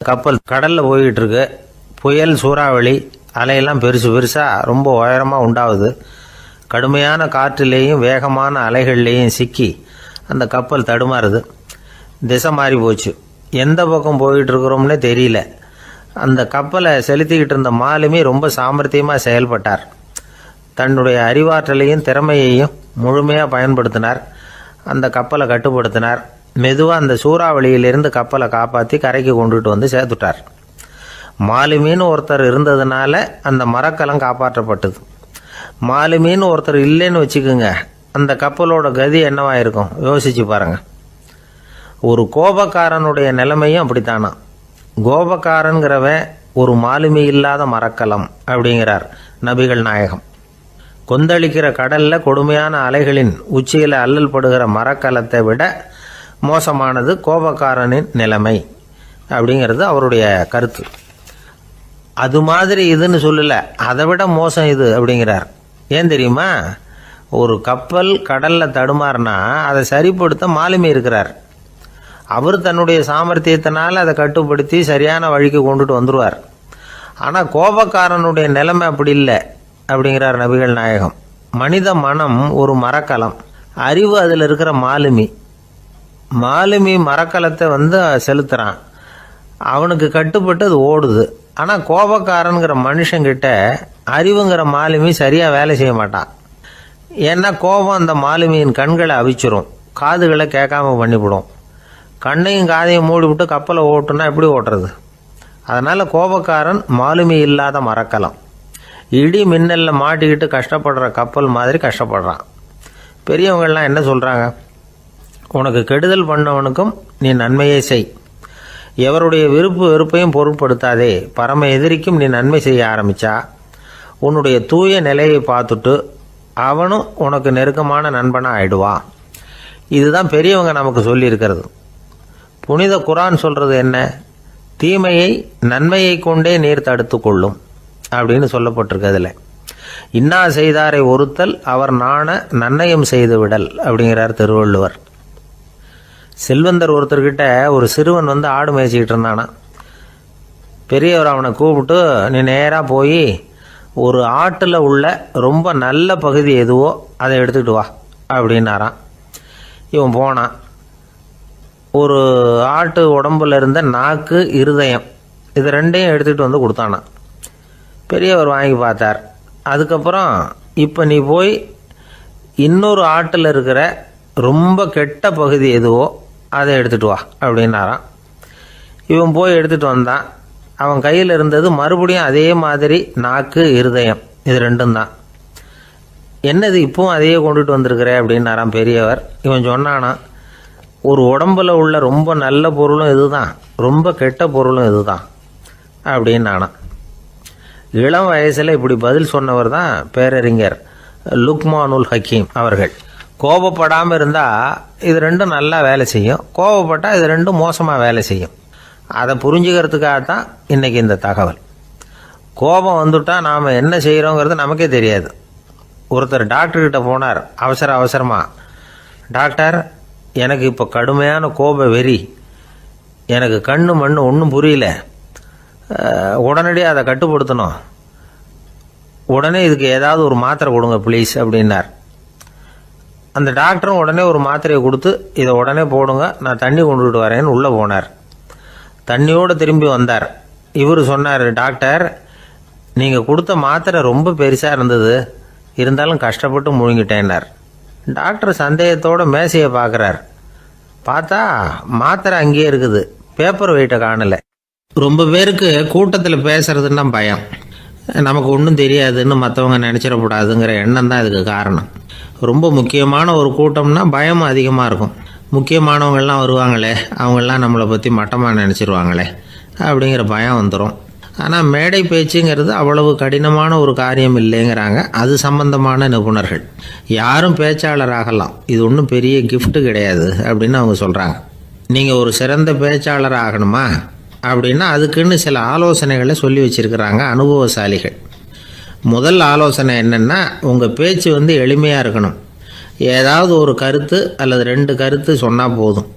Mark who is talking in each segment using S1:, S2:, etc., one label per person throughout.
S1: கப்பல் கடலில் போய்கிட்டு இருக்கு. புயல், சூறாவளி, அலையெல்லாம் பெருசு பெருசாக ரொம்ப உயரமாக உண்டாகுது. கடுமையான காற்றிலேயும் வேகமான அலைகள்லேயும் சிக்கி அந்த கப்பல் தடுமாறுது. திசை மாறி போச்சு. எந்த பக்கம் போயிட்டு இருக்கிறோம்னே தெரியல. அந்த கப்பலை செலுத்திக்கிட்டு இருந்த மாலுமி ரொம்ப சாமர்த்தியமாக செயல்பட்டார். தன்னுடைய அறிவாற்றலையும் திறமையையும் முழுமையாக பயன்படுத்தினார். அந்த கப்பலை கட்டுப்படுத்தினார். மெதுவாக அந்த சூறாவளியிலிருந்து கப்பலை காப்பாற்றி கரைக்கு கொண்டுட்டு வந்து சேர்த்துட்டார். மாலுமின்னு ஒருத்தர் இருந்ததுனால அந்த மரக்கலம் காப்பாற்றப்பட்டது. மாலுமின்னு ஒருத்தர் இல்லைன்னு வச்சுக்கோங்க, அந்த கப்பலோட கதி என்னவா இருக்கும் யோசிச்சு பாருங்க. ஒரு கோபக்காரனுடைய நிலைமையும் அப்படித்தானா. கோபக்காரன்கிறவன் ஒரு மாலுமி இல்லாத மரக்கலம் அப்படிங்கிறார் நபிகள் நாயகம். கொந்தளிக்கிற கடல்ல கொடுமையான அலைகளின் உச்சியில் அல்லல் படுகிற மரக்கலத்தை விட மோசமானது கோபக்காரனின் நிலைமை அப்படிங்கிறது அவருடைய கருத்து. அது மாதிரி இதுன்னு சொல்லல, அதை விட மோசம் இது அப்படிங்கிறார். ஏன் தெரியுமா? ஒரு கப்பல் கடல்ல தடுமாறினா அதை சரிப்படுத்த மாலுமி இருக்கிறார். அவர் தன்னுடைய சாமர்த்தியத்தினால் அதை கட்டுப்படுத்தி சரியான வழிக்கு கொண்டுட்டு வந்துடுவார். ஆனால் கோபக்காரனுடைய நிலைமை அப்படி இல்லை அப்படிங்கிறார் நபிகள் நாயகம். மனித மனம் ஒரு மரக்கலம், அறிவு அதில் இருக்கிற மாலுமி. மாலுமி மரக்கலத்தை செலுத்துறான், அவனுக்கு கட்டுப்பட்டு அது ஓடுது. ஆனால் கோபக்காரனுங்கிற மனுஷங்கிட்ட அறிவுங்கிற மாலுமி சரியாக வேலை செய்ய மாட்டான். ஏன்னா கோபம் அந்த மாலுமியின் கண்களை அவிச்சிரும், காதுகளை கேட்காம பண்ணிவிடும். கண்ணையும் காதையும் மூடிவிட்டு கப்பலை ஓட்டுனா எப்படி ஓட்டுறது? அதனால் கோபக்காரன் மாலுமி இல்லாத மரக்கலம். இடி மின்னலில் மாட்டிக்கிட்டு கஷ்டப்படுற கப்பல் மாதிரி கஷ்டப்படுறான். பெரியவங்கள்லாம் என்ன சொல்கிறாங்க? உனக்கு கெடுதல் பண்ணவனுக்கும் நீ நன்மையை செய், எவருடைய விருப்பு வெறுப்பையும் பொருட்படுத்தாதே. பரம எதிரிக்கும் நீ நன்மை செய்ய ஆரம்பித்தா உன்னுடைய தூய நிலையை பார்த்துட்டு அவனும் உனக்கு நெருக்கமான நண்பனாக ஆயிடுவான். இதுதான் பெரியவங்க நமக்கு சொல்லியிருக்கிறது. புனித குரான் சொல்கிறது என்ன? தீமையை நன்மையை கொண்டே நீர் தடுத்து கொள்ளும் அப்படின்னு சொல்லப்பட்டிருக்கு. அதில் இன்னா செய்தாரை ஒருத்தல் அவர் நாண நன்னயம் செய்து விடல் அப்படிங்கிறார் திருவள்ளுவர். செல்வந்தர் ஒருத்தர்கிட்ட ஒரு சிறுவன் ஆடு மேய்ச்சிக்கிட்டு இருந்தானா. பெரியவர் அவனை கூப்பிட்டு, நீ நேராக போய் ஒரு ஆட்டில் உள்ள ரொம்ப நல்ல பகுதி எதுவோ அதை எடுத்துக்கிட்டு வா அப்படின்னாரான். இவன் போனான். ஒரு ஆட்டு உடம்புல இருந்த நாக்கு, இருதயம், இது ரெண்டையும் எடுத்துகிட்டு கொடுத்தானான். பெரியவர் வாங்கி பார்த்தார். அதுக்கப்புறம் இப்போ நீ போய் இன்னொரு ஆட்டில் இருக்கிற ரொம்ப கெட்ட பகுதி எதுவோ அதை எடுத்துகிட்டு வா அப்படின்னாரான். இவன் போய் எடுத்துகிட்டு வந்தான். அவன் கையில் இருந்தது மறுபடியும் அதே மாதிரி நாக்கு, இருதயம், இது ரெண்டும் தான். என்னது இப்பவும் அதையே கொண்டுட்டு வந்திருக்கிற அப்படின்னாரான் பெரியவர். இவன் சொன்னானா, ஒரு உடம்புல உள்ள ரொம்ப நல்ல பொருளும் இதுதான், ரொம்ப கெட்ட பொருளும் இதுதான் அப்படின்னானா. இளம் வயசில் இப்படி பதில் சொன்னவர் தான் பேரறிஞர் லுக்மானுல் ஹக்கீம் அவர்கள். கோபப்படாமல் இருந்தால் இது ரெண்டும் நல்லா வேலை செய்யும், கோபப்பட்டால் இது ரெண்டும் மோசமாக வேலை செய்யும். அதை புரிஞ்சுக்கிறதுக்காகத்தான் இன்றைக்கி இந்த தகவல். கோபம் வந்துட்டால் நாம் என்ன செய்கிறோங்கிறது நமக்கே தெரியாது. ஒருத்தர் டாக்டர்கிட்ட போனார் அவசரமாக. டாக்டர், எனக்கு இப்போ கடுமையான கோப வெறி, எனக்கு கண்ணு மண்ணு ஒன்றும் புரியல, உடனடியாக அதை கட்டுப்படுத்தணும், உடனே இதுக்கு ஏதாவது ஒரு மாத்திரை கொடுங்க ப்ளீஸ் அப்படின்னார். அந்த டாக்டரும் உடனே ஒரு மாத்திரையை கொடுத்து, இதை உடனே போடுங்க, நான் தண்ணி கொண்டுகிட்டு வரேன்னு உள்ளே போனார். தண்ணியோடு திரும்பி வந்தார். இவர் சொன்னார், டாக்டர், நீங்கள் கொடுத்த மாத்திரை ரொம்ப பெருசாக இருந்தது, இருந்தாலும் கஷ்டப்பட்டு முழுங்கிட்டேன்னார். டாக்டர் சந்தேகத்தோடு மேசையை பார்க்குறார். பார்த்தா மாத்திரை அங்கேயே இருக்குது, பேப்பர் வெயிட்டை காணலை. ரொம்ப பேருக்கு கூட்டத்தில் பேசுறதுன்னா பயம், நமக்கு ஒன்றும் தெரியாதுன்னு மற்றவங்க நினச்சிடக்கூடாதுங்கிற எண்ணம் தான் இதுக்கு காரணம். ரொம்ப முக்கியமான ஒரு கூட்டம்னா பயம் அதிகமாக இருக்கும். முக்கியமானவங்கள்லாம் வருவாங்களே, அவங்களாம் நம்மளை பற்றி மட்டமாக நினச்சிருவாங்களே அப்படிங்கிற பயம் வந்துடும். ஆனால் மேடை பேச்சுங்கிறது அவ்வளவு கடினமான ஒரு காரியம் இல்லைங்கிறாங்க அது சம்பந்தமான நிபுணர்கள். யாரும் பேச்சாளர் ஆகலாம், இது ஒன்றும் பெரிய கிஃப்ட்டு கிடையாது அப்படின்னு அவங்க சொல்கிறாங்க. நீங்கள் ஒரு சிறந்த பேச்சாளர் ஆகணுமா அப்படின்னா அதுக்குன்னு சில ஆலோசனைகளை சொல்லி வச்சுருக்கிறாங்க அனுபவசாலிகள். முதல் ஆலோசனை என்னென்னா, உங்கள் பேச்சு எளிமையாக இருக்கணும். ஏதாவது ஒரு கருத்து அல்லது 2 கருத்து சொன்னால் போதும்.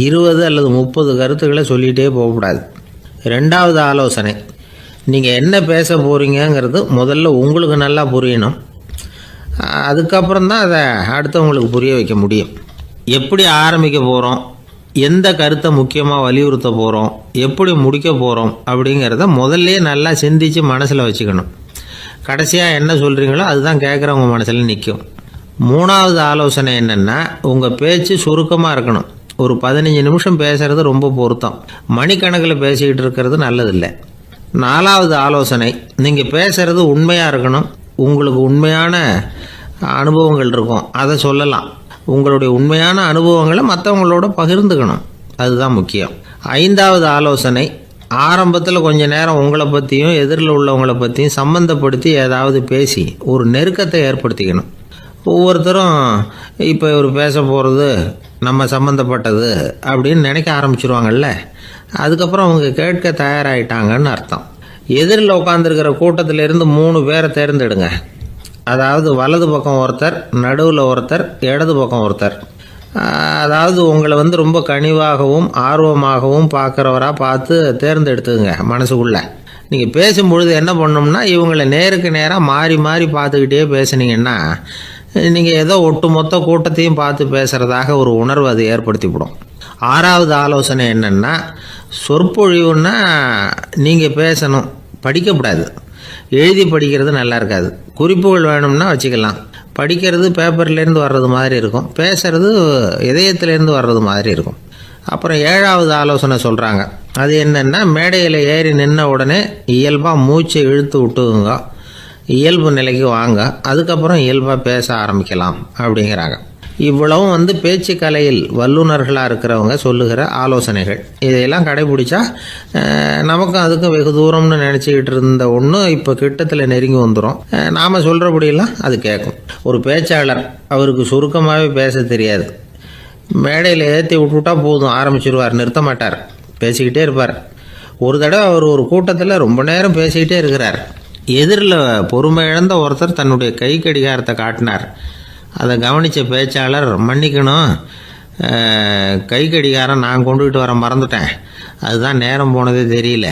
S1: 20 அல்லது 30 கருத்துக்களை சொல்லிகிட்டே போகக்கூடாது. ரெண்டாவது ஆலோசனை, நீங்கள் என்ன பேச போகிறீங்கிறது முதல்ல உங்களுக்கு நல்லா புரியணும். அதுக்கப்புறம் தான் அதை அடுத்தவங்களுக்கு புரிய வைக்க முடியும். எப்படி ஆரம்பிக்க போகிறோம், எந்த கருத்தை முக்கியமாக வலியுறுத்த போகிறோம், எப்படி முடிக்க போகிறோம் அப்படிங்கிறத முதல்ல நல்லா சிந்தித்து மனசில் வச்சுக்கணும். கடைசியாக என்ன சொல்கிறீங்களோ அதுதான் கேட்குறவங்க மனசில் நிற்கும். மூணாவது ஆலோசனை என்னென்னா, உங்கள் பேச்சு சுருக்கமாக இருக்கணும். ஒரு 15 நிமிஷம் பேசுகிறது ரொம்ப பொருத்தம். மணிக்கணக்கில் பேசிக்கிட்டு இருக்கிறது நல்லதில்லை. நாலாவது ஆலோசனை, நீங்கள் பேசுகிறது உண்மையாக இருக்கணும். உங்களுக்கு உண்மையான அனுபவங்கள் இருக்கும், அதை சொல்லலாம். உங்களுடைய உண்மையான அனுபவங்களை மற்றவங்களோட பகிர்ந்துக்கணும், அதுதான் முக்கியம். ஐந்தாவது ஆலோசனை, ஆரம்பத்தில் கொஞ்ச நேரம் உங்களை பற்றியும் எதிரில் உள்ளவங்களை பற்றியும் சம்மந்தப்படுத்தி ஏதாவது பேசி ஒரு நெருக்கத்தை ஏற்படுத்திக்கணும். ஒவ்வொருத்தரும் இப்போ இவர் பேச போகிறது நம்ம சம்மந்தப்பட்டது அப்படின்னு நினைக்க ஆரம்பிச்சிருவாங்கல்ல, அதுக்கப்புறம் அவங்க கேட்க தயாராகிட்டாங்கன்னு அர்த்தம். எதிரில் உட்காந்துருக்கிற கூட்டத்திலேருந்து 3 பேரை தேர்ந்தெடுங்க. அதாவது வலது பக்கம் ஒருத்தர், நடுவில் ஒருத்தர், இடது பக்கம் ஒருத்தர். அதாவது உங்களை ரொம்ப கனிவாகவும் ஆர்வமாகவும் பார்க்குறவராக பார்த்து தேர்ந்தெடுத்துங்க மனசுக்குள்ளே. நீங்கள் பேசும்பொழுது என்ன பண்ணணும்னா, இவங்களை நேருக்கு நேராக மாறி மாறி பார்த்துக்கிட்டே பேசுனீங்கன்னா நீங்கள் ஏதோ ஒட்டுமொத்த கூட்டத்தையும் பார்த்து பேசுகிறதாக ஒரு உணர்வு அது ஏற்படுத்திவிடும். ஆறாவது ஆலோசனை என்னென்னா, சொற்பொழிவுன்னா நீங்கள் பேசணும், படிக்கக்கூடாது. எழுதி படிக்கிறது நல்லா இருக்காது. குறிப்புகள் வேணும்னா வச்சுக்கலாம். படிக்கிறது பேப்பர்லேருந்து வர்றது மாதிரி இருக்கும், பேசுறது இதயத்திலேருந்து வர்றது மாதிரி இருக்கும். அப்புறம் 7வது ஆலோசனை சொல்கிறாங்க. அது என்னென்னா, மேடையில் ஏறி நின்ன உடனே இயல்பாக மூச்சை இழுத்து விட்டுங்க, இயல்பு நிலைக்கு வாங்க, அதுக்கப்புறம் இயல்பாக பேச ஆரம்பிக்கலாம் அப்படிங்கிறாங்க. இவ்வளவும் பேச்சு கலையில் வல்லுநர்களாக இருக்கிறவங்க சொல்லுகிற ஆலோசனைகள். இதையெல்லாம் கடைபிடிச்சா நமக்கும் அதுக்கும் வெகு தூரம்னு நினச்சிக்கிட்டு இருந்த ஒன்று இப்போ கிட்டத்தில் நெருங்கி வந்துடும். நாம் சொல்கிறபடியெல்லாம் அது கேட்கும். ஒரு பேச்சாளர், அவருக்கு சுருக்கமாகவே பேச தெரியாது. மேடையில் ஏற்றி விட்டுவிட்டா போதும், ஆரம்பிச்சிருவார், நிறுத்த மாட்டார், பேசிக்கிட்டே இருப்பார். ஒரு தடவை அவர் ஒரு கூட்டத்தில் ரொம்ப நேரம் பேசிக்கிட்டே இருக்கிறார். எதிரில் பொறுமை இழந்த ஒருத்தர் தன்னுடைய கை கடிகாரத்தை காட்டினார். அதை கவனித்த பேச்சாளர், மன்னிக்கணும், கை கடிகாரம் நான் கொண்டுகிட்டு வர மறந்துட்டேன், அதுதான் நேரம் போனதே தெரியல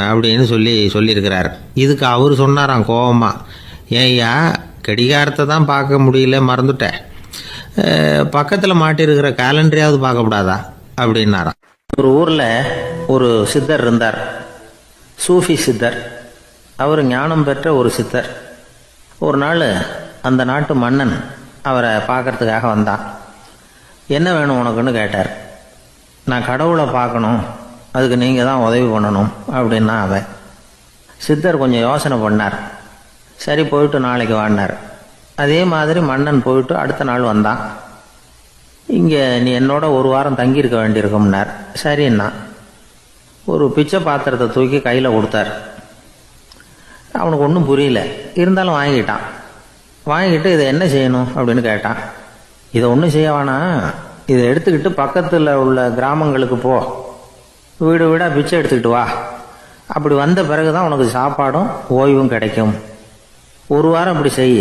S1: அப்படின்னு சொல்லியிருக்கிறார். இதுக்கு அவர் சொன்னாராம் கோபமாக, ஏய்யா கடிகாரத்தை தான் பார்க்க முடியல, மறந்துட்டேன், பக்கத்தில் மாட்டிருக்கிற கேலண்டரையாவது பார்க்கக்கூடாதா அப்படின்னாராம். ஒரு ஊரில் ஒரு சித்தர் இருந்தார், சூஃபி சித்தர். அவர் ஞானம் பெற்ற ஒரு சித்தர். ஒரு நாள் அந்த நாட்டு மன்னன் அவரை பார்க்கறதுக்காக வந்தான். என்ன வேணும் உனக்குன்னு கேட்டார். நான் கடவுளை பார்க்கணும், அதுக்கு நீங்கள் தான் உதவி பண்ணணும் அப்படின்னா அவன். சித்தர் கொஞ்சம் யோசனை பண்ணார். சரி, போயிட்டு நாளைக்கு வாடினார். அதே மாதிரி மன்னன் போயிட்டு அடுத்த நாள் வந்தான். இங்கே நீ என்னோட ஒரு வாரம் தங்கியிருக்க வேண்டியிருக்கும்னார். சரின்னா ஒரு பிச்சை பாத்திரத்தை தூக்கி கையில் கொடுத்தார். அவனுக்கு ஒன்றும் புரியல, இருந்தாலும் வாங்கிட்டான். வாங்கிட்டு இதை என்ன செய்யணும் அப்படின்னு கேட்டான். இதை ஒன்றும் செய்ய வேணாம், இதை எடுத்துக்கிட்டு பக்கத்தில் உள்ள கிராமங்களுக்கு போ, வீடு வீடாக பிச்சை எடுத்துக்கிட்டு வா, அப்படி வந்த பிறகு தான் உனக்கு சாப்பாடும் ஓய்வும் கிடைக்கும். ஒரு வாரம் அப்படி செய்,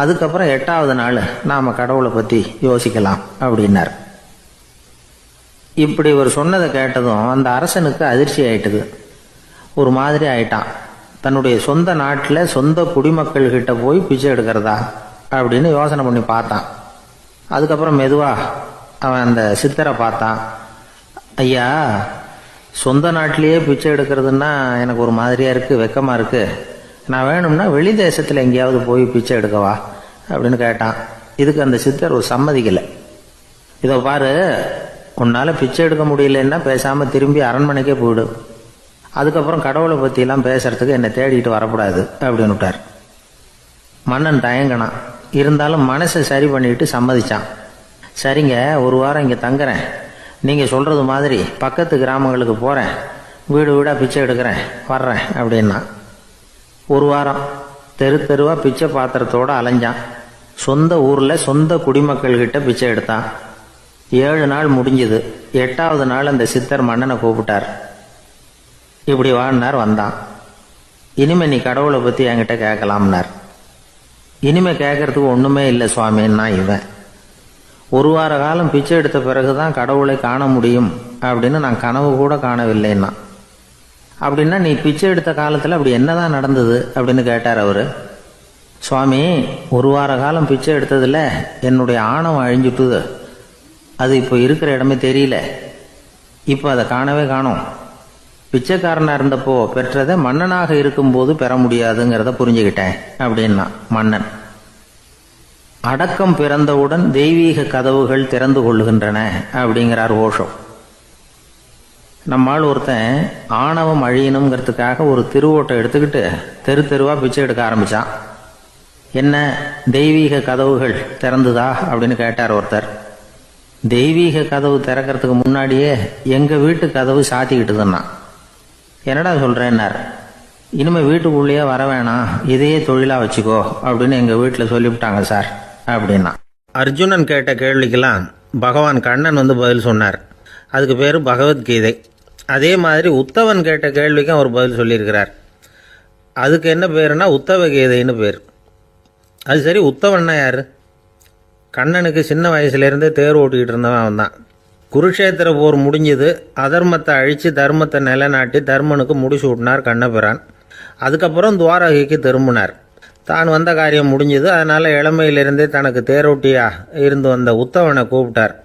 S1: அதுக்கப்புறம் 8வது நாள் நாம் கடவுளை பற்றி யோசிக்கலாம் அப்படின்னார். இப்படி இவர் சொன்னதை கேட்டதும் அந்த அரசனுக்கு அதிர்ச்சி ஆயிட்டுது. ஒரு மாதிரி ஆயிட்டான். தன்னுடைய சொந்த நாட்டில் சொந்த குடிமக்கள்கிட்ட போய் பிச்சை எடுக்கிறதா அப்படின்னு யோசனை பண்ணி பார்த்தான். அதுக்கப்புறம் மெதுவாக அவன் அந்த சித்தரை பார்த்தான். ஐயா, சொந்த நாட்டிலேயே பிச்சை எடுக்கிறதுன்னா எனக்கு ஒரு மாதிரியாக இருக்குது, வெக்கமாக இருக்குது, நான் வேணும்னா வெளி தேசத்தில் எங்கேயாவது போய் பிச்சை எடுக்கவா அப்படின்னு கேட்டான். இதுக்கு அந்த சித்தர் ஒரு சம்மதிக்கலை. இதை பாரு, உன்னால் பிச்சை எடுக்க முடியலன்னா பேசாமல் திரும்பி அரண்மனைக்கே போயிடு, அதுக்கப்புறம் கடவுளை பற்றிலாம் பேசுறதுக்கு என்னை தேடிட்டு வரக்கூடாது அப்படின்னு விட்டார். மன்னன் தயங்கினான், இருந்தாலும் மனசை சரி பண்ணிட்டு சம்மதிச்சான். சரிங்க, ஒரு வாரம் இங்கே தங்குறேன், நீங்கள் சொல்கிறது மாதிரி பக்கத்து கிராமங்களுக்கு போகிறேன், வீடு வீடாக பிச்சை எடுக்கிறேன், வர்றேன் அப்படின்னா. ஒரு வாரம் தெரு தெருவாக பிச்சை பாத்திரத்தோடு அலைஞ்சான். சொந்த ஊரில் சொந்த குடிமக்கள்கிட்ட பிச்சை எடுத்தான். 7 நாள் முடிஞ்சது. 8வது நாள் அந்த சித்தர் மன்னனை கூப்பிட்டார். இப்படி வாழ்னார், வந்தான். இனிமே நீ கடவுளை பற்றி என்கிட்ட கேட்கலாம்னார். இனிமே கேட்கறதுக்கு ஒன்றுமே இல்லை சுவாமின்னா இவன். ஒரு வார காலம் பிச்சை எடுத்த பிறகுதான் கடவுளை காண முடியும் அப்படின்னு நான் கனவு கூட காணவில்லைன்னா. அப்படின்னா நீ பிச்சை எடுத்த காலத்தில் அப்படி என்னதான் நடந்தது அப்படின்னு கேட்டார் அவர். சுவாமி, ஒரு வார காலம் பிச்சை எடுத்ததில் என்னுடைய ஆணவம் அழிஞ்சுட்டுது. அது இப்போ இருக்கிற இடமே தெரியல. இப்போ அதை காணவே காணோம். பிச்சைக்காரனாக இருந்தப்போ பெற்றதை மன்னனாக இருக்கும்போது பெற முடியாதுங்கிறத புரிஞ்சுக்கிட்டேன் அப்படின்னா மன்னன். அடக்கம் பிறந்தவுடன் தெய்வீக கதவுகள் திறந்து கொள்ளுகின்றன அப்படிங்கிறார் ஓஷோ. நம்மால் ஒருத்தன் ஆணவம் அழியணுங்கிறதுக்காக ஒரு திருவோட்டை எடுத்துக்கிட்டு தெரு தெருவாக பிச்சை எடுக்க ஆரம்பித்தான். என்ன, தெய்வீக கதவுகள் திறந்துதா அப்படின்னு கேட்டார் ஒருத்தர். தெய்வீக கதவு திறக்கிறதுக்கு முன்னாடியே எங்கள் வீட்டு கதவு சாத்திக்கிட்டுதுன்னா. என்னடா சொல்கிறேன்னார். இனிமேல் வீட்டுக்குள்ளேயே வர வேணாம், இதையே தொழிலாக வச்சுக்கோ அப்படின்னு எங்கள் வீட்டில் சொல்லிவிட்டாங்க சார் அப்படின்னா. அர்ஜுனன் கேட்ட கேள்விக்கெல்லாம் பகவான் கண்ணன் பதில் சொன்னார். அதுக்கு பேர் பகவத்கீதை. அதே மாதிரி உத்தவன் கேட்ட கேள்விக்கும் அவர் பதில் சொல்லியிருக்கிறார். அதுக்கு என்ன பேருனா உத்தவ கீதைன்னு பேர். அது சரி, உத்தவன்னா யார்? கண்ணனுக்கு சின்ன வயசுலேருந்தே தேர் ஓட்டிக்கிட்டு இருந்தவன் அவன் தான். குருஷேத்திர போர் முடிஞ்சது. அதர்மத்தை அழித்து தர்மத்தை நிலைநாட்டி தர்மனுக்கு முடிச்சு விட்டினார் கண்ணபிரான். அதுக்கப்புறம் துவாரகைக்கு திரும்பினார். தான் வந்த காரியம் முடிஞ்சது. அதனால் இளமையிலிருந்தே தனக்கு தேரோட்டியா இருந்து வந்த உத்தவனை கூப்பிட்டார்.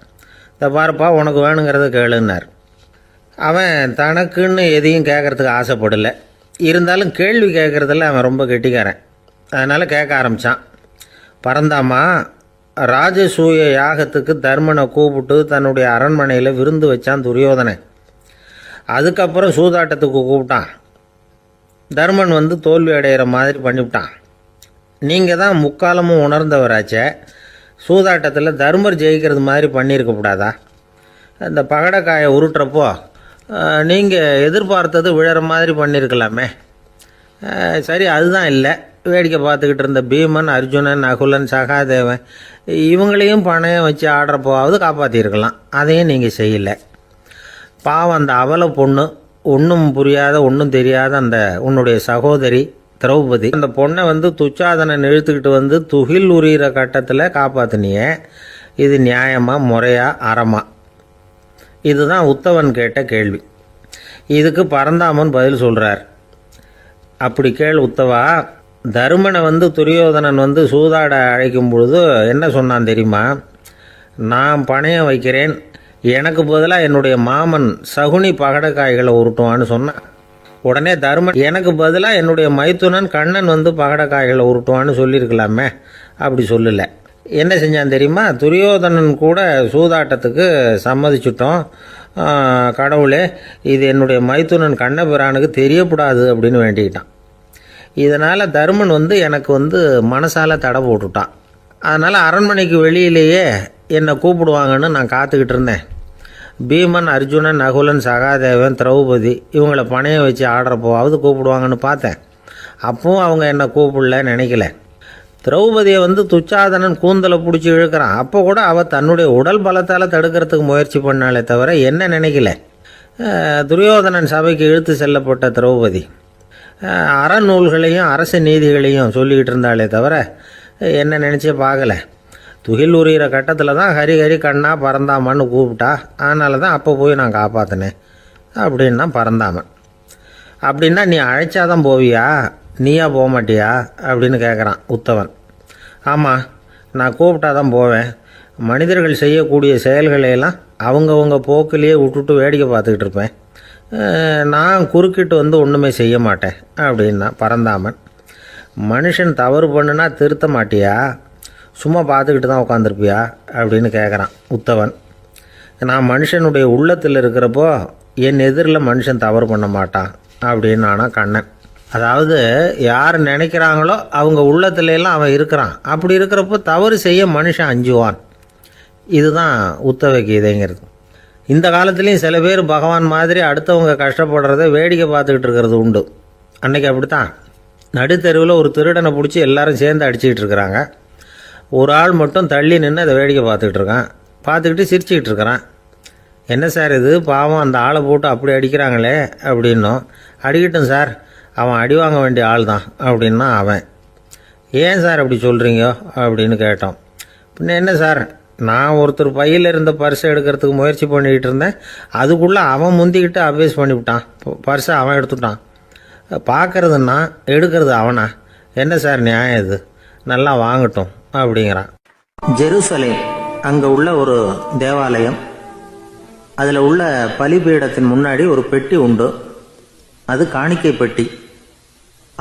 S1: இதை பாருப்பா, உனக்கு வேணுங்கிறத கேளுன்னார். அவன் தனக்குன்னு எதையும் கேட்கறதுக்கு ஆசைப்படலை. இருந்தாலும் கேள்வி கேட்குறதில்ல அவன் ரொம்ப கெட்டிக்காரன். அதனால் கேட்க ஆரம்பித்தான். பரந்தாமா, ராஜசூய யாகத்துக்கு தர்மனை கூப்பிட்டு தன்னுடைய அரண்மனையில் விருந்து வச்சான் துரியோதனன். அதுக்கப்புறம் சூதாட்டத்துக்கு கூப்பிட்டான். தர்மன் தோல்வி அடைகிற மாதிரி பண்ணிவிட்டான். நீங்கள் தான் முக்காலமும் உணர்ந்தவராச்சே, சூதாட்டத்தில் தர்மர் ஜெயிக்கிறது மாதிரி பண்ணியிருக்கக்கூடாதா? இந்த பகடைக்காயை உருட்டுறப்போ நீங்கள் எதிர்பார்த்தது விழற மாதிரி பண்ணியிருக்கலாமே. சரி, அதுதான் இல்லை. வேடிக்கை பார்த்துக்கிட்டு இருந்த பீமன், அர்ஜுனன், நகுலன், சகாதேவன் இவங்களையும் பணையம் வச்சு ஆடுறப்போவாவது காப்பாற்றிருக்கலாம். அதையும் நீங்கள் செய்யலை. பாவம், அந்த அவல பொண்ணு, ஒன்றும் புரியாத ஒன்றும் தெரியாத அந்த உன்னுடைய சகோதரி திரௌபதி, அந்த பொண்ணை துச்சாதனன் இழுத்துக்கிட்டு துகில் உரிகிற கட்டத்தில் காப்பாற்றினியே. இது நியாயமா, முறையா, அறமா? இதுதான் உத்தவன் கேட்ட கேள்வி. இதுக்கு பதில் சொல்கிறார். அப்படி கேள் உத்தவா. தருமனை துரியோதனன் சூதாட அழைக்கும் பொழுது என்ன சொன்னான் தெரியுமா? நான் பணையம் வைக்கிறேன், எனக்கு பதிலாக என்னுடைய மாமன் சகுனி பகடைக்காய்களை உருட்டுவான்னு சொன்னான். உடனே தருமன், எனக்கு பதிலாக என்னுடைய மைத்துனன் கண்ணன் பகடைக்காய்களை உருட்டுவான்னு சொல்லியிருக்கலாமே. அப்படி சொல்லலை. என்ன செஞ்சான் தெரியுமா? துரியோதனன் கூட சூதாட்டத்துக்கு சம்மதிச்சிட்டோம், கடவுளே இது என்னுடைய மைத்துனன் கண்ணபிரானுக்கு தெரியக்கூடாது அப்படின்னு வேண்டிக்கிட்டான். இதனால் தருமன் எனக்கு மனசால் தடை போட்டுட்டான். அதனால் அரண்மனைக்கு வெளியிலேயே என்னை கூப்பிடுவாங்கன்னு நான் காத்துக்கிட்டு இருந்தேன். பீமன், அர்ஜுனன், நகுலன், சகாதேவன், திரௌபதி இவங்களை பணையம் வச்சு ஆடுறப்போவாவது கூப்பிடுவாங்கன்னு பார்த்தேன். அப்பவும் அவங்க என்னை கூப்பிடல, நினைக்கல. திரௌபதியை துச்சாதனன் கூந்தலை பிடிச்சி இழுக்கிறான். அப்போ கூட அவள் தன்னுடைய உடல் பலத்தால் தடுக்கிறதுக்கு முயற்சி பண்ணாலே தவிர என்ன நினைக்கல. துரியோதனன் சபைக்கு இழுத்து செல்லப்பட்ட திரௌபதி அறநூல்களையும் அரச நீதிகளையும் சொல்லிக்கிட்டு இருந்தாலே தவிர என்ன நினச்சே பார்க்கல. துகில் உரிகிற கட்டத்தில் தான் ஹரி ஹரி கண்ணா பரந்தாமன்னு கூப்பிட்டா. அதனால தான் அப்போ போய் நான் காப்பாற்றினேன் அப்படின்னா பரந்தாமன். அப்படின்னா நீ அழைச்சாதான் போவியா, நீயா போக மாட்டியா அப்படின்னு கேட்குறான் உத்தவன். ஆமாம், நான் கூப்பிட்டா தான் போவேன். மனிதர்கள் செய்யக்கூடிய செயல்களையெல்லாம் அவங்கவுங்க போக்கிலேயே விட்டுட்டு வேடிக்கை பார்த்துக்கிட்டு இருப்பேன். நான் குறுக்கிட்டு ஒன்றுமே செய்ய மாட்டேன் அப்படின்னா பரந்தாமன். மனுஷன் தவறு பண்ணுனா திருத்த மாட்டியா, சும்மா பார்த்துக்கிட்டு தான் உட்காந்துருப்பியா அப்படின்னு கேட்குறான் உத்தவன். நான் மனுஷனுடைய உள்ளத்தில் இருக்கிறப்போ என் எதிரில் மனுஷன் தவறு பண்ண மாட்டான் அப்படின்னு ஆனால் கண்ணன். அதாவது யார் நினைக்கிறாங்களோ அவங்க உள்ளத்துலலாம் அவன் இருக்கிறான். அப்படி இருக்கிறப்போ தவறு செய்ய மனுஷன் அஞ்சுவான். இதுதான் உத்தவ கீதைங்கிறது. இந்த காலத்துலேயும் சில பேர் பகவான் மாதிரி அடுத்தவங்க கஷ்டப்படுறத வேடிக்கை பார்த்துக்கிட்டு இருக்கிறது உண்டு. அன்றைக்கி அப்படித்தான். நடுத்தெருவில் ஒரு திருடனை பிடிச்சி எல்லாரும் சேர்ந்து அடிச்சுக்கிட்டு இருக்கிறாங்க. ஒரு ஆள் மட்டும் தள்ளி நின்று அதை வேடிக்கை பார்த்துக்கிட்டு இருக்கான். பார்த்துக்கிட்டு சிரிச்சுக்கிட்டு இருக்கிறான். என்ன சார் இது, பாவம் அந்த ஆளை போட்டு அப்படி அடிக்கிறாங்களே அப்படின்னும். அடிக்கட்டும் சார், அவன் அடி வாங்க வேண்டிய ஆள் தான் அப்படின்னா அவன். ஏன் சார் அப்படி சொல்கிறீங்க அப்படின்னு கேட்டோம். பின்ன என்ன சார், நான் ஒருத்தர் பையில் இருந்த பர்ஸை எடுக்கிறதுக்கு முயற்சி பண்ணிக்கிட்டு இருந்தேன். அதுக்குள்ளே அவன் முந்திக்கிட்டு அப்வேஸ் பண்ணிவிட்டான். பர்ஸை அவன் எடுத்துட்டான். பார்க்கறதுன்னா எடுக்கிறது அவனா? என்ன சார் நியாயம் இது? நல்லா வாங்கட்டும் அப்படிங்கிறான். ஜெருசலேம் அங்கே உள்ள ஒரு தேவாலயம். அதில் உள்ள பலிபீடத்தின் முன்னாடி ஒரு பெட்டி உண்டு. அது காணிக்கை பெட்டி.